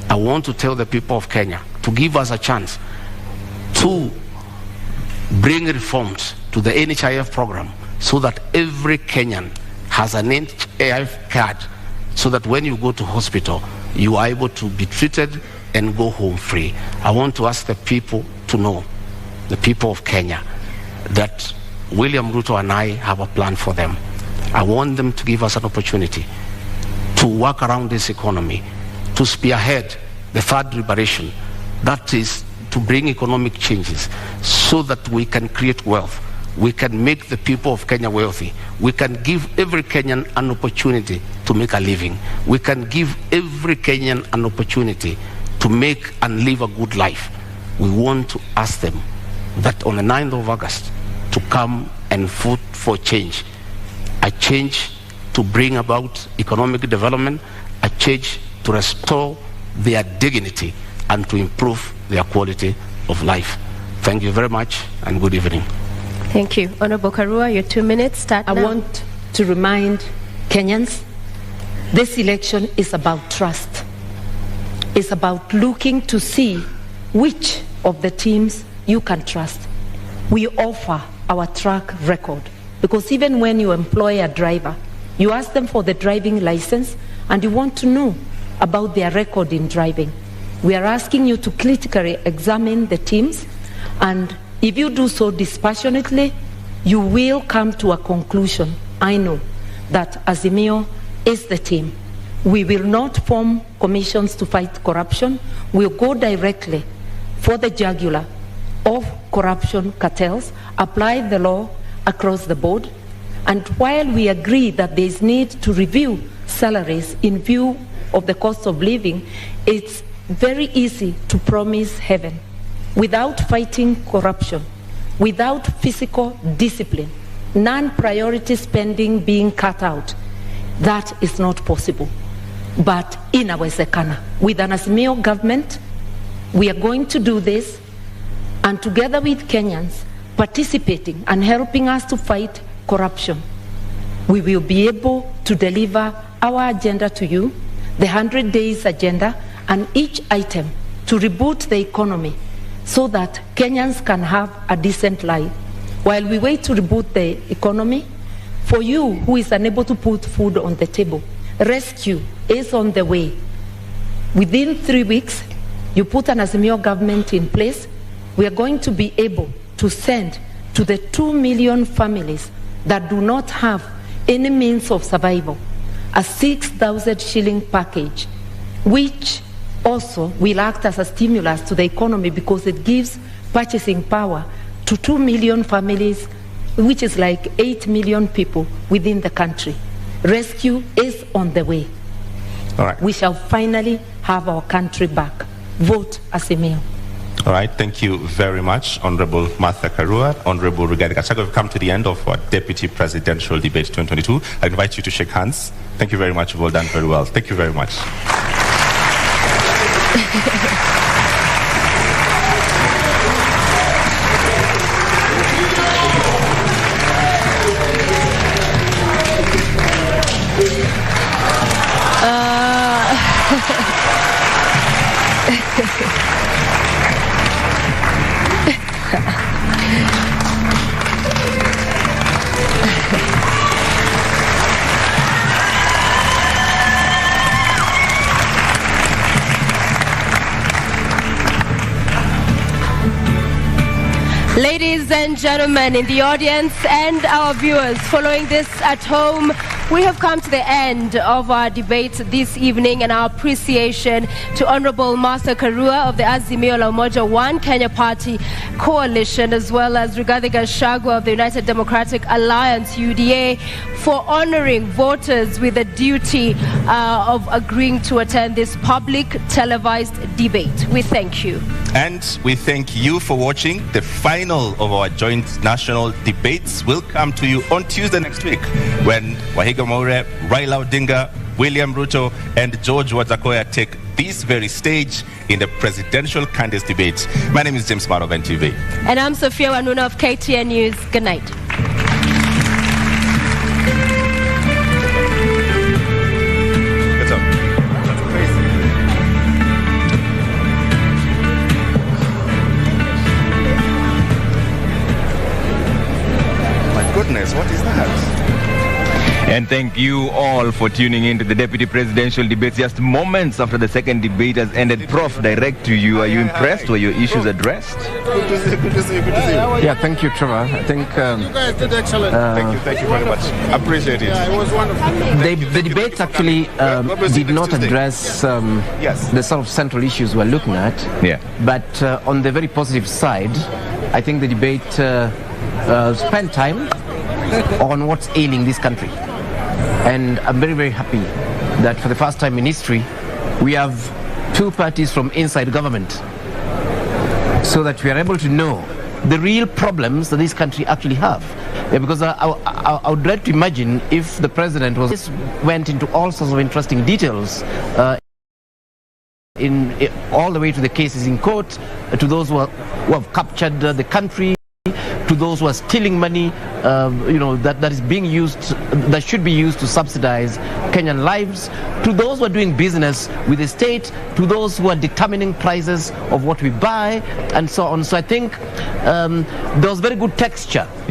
I want to tell the people of Kenya to give us a chance to bring reforms to the NHIF program so that every Kenyan has an NHIF card, so that when you go to hospital, you are able to be treated and go home free. I want to ask the people to know, the people of Kenya, that William Ruto and I have a plan for them. I want them to give us an opportunity to work around this economy, to spearhead the third liberation, that is to bring economic changes so that we can create wealth. We can make the people of Kenya wealthy. We can give every Kenyan an opportunity to make a living. We can give every Kenyan an opportunity to make and live a good life. We want to ask them that on the 9th of August to come and vote for change. A change to bring about economic development, a change to restore their dignity and to improve their quality of life. Thank you very much and good evening. Thank you. Honorable Karua, your 2 minutes start now. I want to remind Kenyans, this election is about trust. It's about looking to see which of the teams you can trust. We offer our track record, because even when you employ a driver, you ask them for the driving license and you want to know about their record in driving. We are asking you to critically examine the teams, and if you do so dispassionately, you will come to a conclusion. I know that Azimio is the team. We will not form commissions to fight corruption. We'll go directly for the jugular of corruption cartels, apply the law across the board, and while we agree that there is need to review salaries in view of the cost of living, it's very easy to promise heaven. Without fighting corruption, without physical discipline, non-priority spending being cut out, that is not possible. But in Awezekana, with an Azimio government, we are going to do this, and together with Kenyans participating and helping us to fight corruption, we will be able to deliver our agenda to you, the 100 days agenda, and each item to reboot the economy so that Kenyans can have a decent life. While we wait to reboot the economy, for you who is unable to put food on the table, rescue is on the way. Within 3 weeks, you put an Azimio government in place, we are going to be able to send to the 2 million families that do not have any means of survival a 6,000 shilling package, which also will act as a stimulus to the economy because it gives purchasing power to 2 million families, which is like 8 million people within the country. Rescue is on the way. All right. We shall finally have our country back. Vote Azimio. All right, thank you very much, Honorable Martha Karua, Honorable Rigathi Gachagua. We've come to the end of our Deputy Presidential Debate 2022. I invite you to shake hands. Thank you very much. You've all done very well. Thank you very much. Ladies and gentlemen in the audience and our viewers following this at home, we have come to the end of our debate this evening, and our appreciation to Honorable Martha Karua of the Azimio la Umoja One Kenya Party Coalition, as well as Rigathi Gachagua of the United Democratic Alliance, UDA, for honoring voters with the duty of agreeing to attend this public televised debate. We thank you. And we thank you for watching. The final of our joint national debates will come to you on Tuesday next week, when Wahiga Maure, Raila Odinga, William Ruto, and George Wajackoyah take this very stage in the presidential candidates debate. My name is James Maro of NTV. And I'm Sophia Wanuna of KTN News. Good night. Goodness, what is that? And thank you all for tuning in to the Deputy Presidential Debates. Just moments after the second debate has ended. Prof, direct to you. Are you impressed? Were your issues addressed? Good to see you. Yeah, thank you, Trevor. I think you guys did excellent. Thank you very much. Appreciate it. Yeah, it was wonderful. the debates actually did not address the sort of central issues we're looking at. Yeah. But on the very positive side, I think the debate spent time on what's ailing this country. And I'm very, very happy that for the first time in history, we have two parties from inside government, so that we are able to know the real problems that this country actually have. Yeah, because I would like to imagine if the president went into all sorts of interesting details all the way to the cases in court, to those who have captured the country, to those who are stealing money, that is being used, that should be used to subsidize Kenyan lives, to those who are doing business with the state, to those who are determining prices of what we buy, and so on. So I think there was very good texture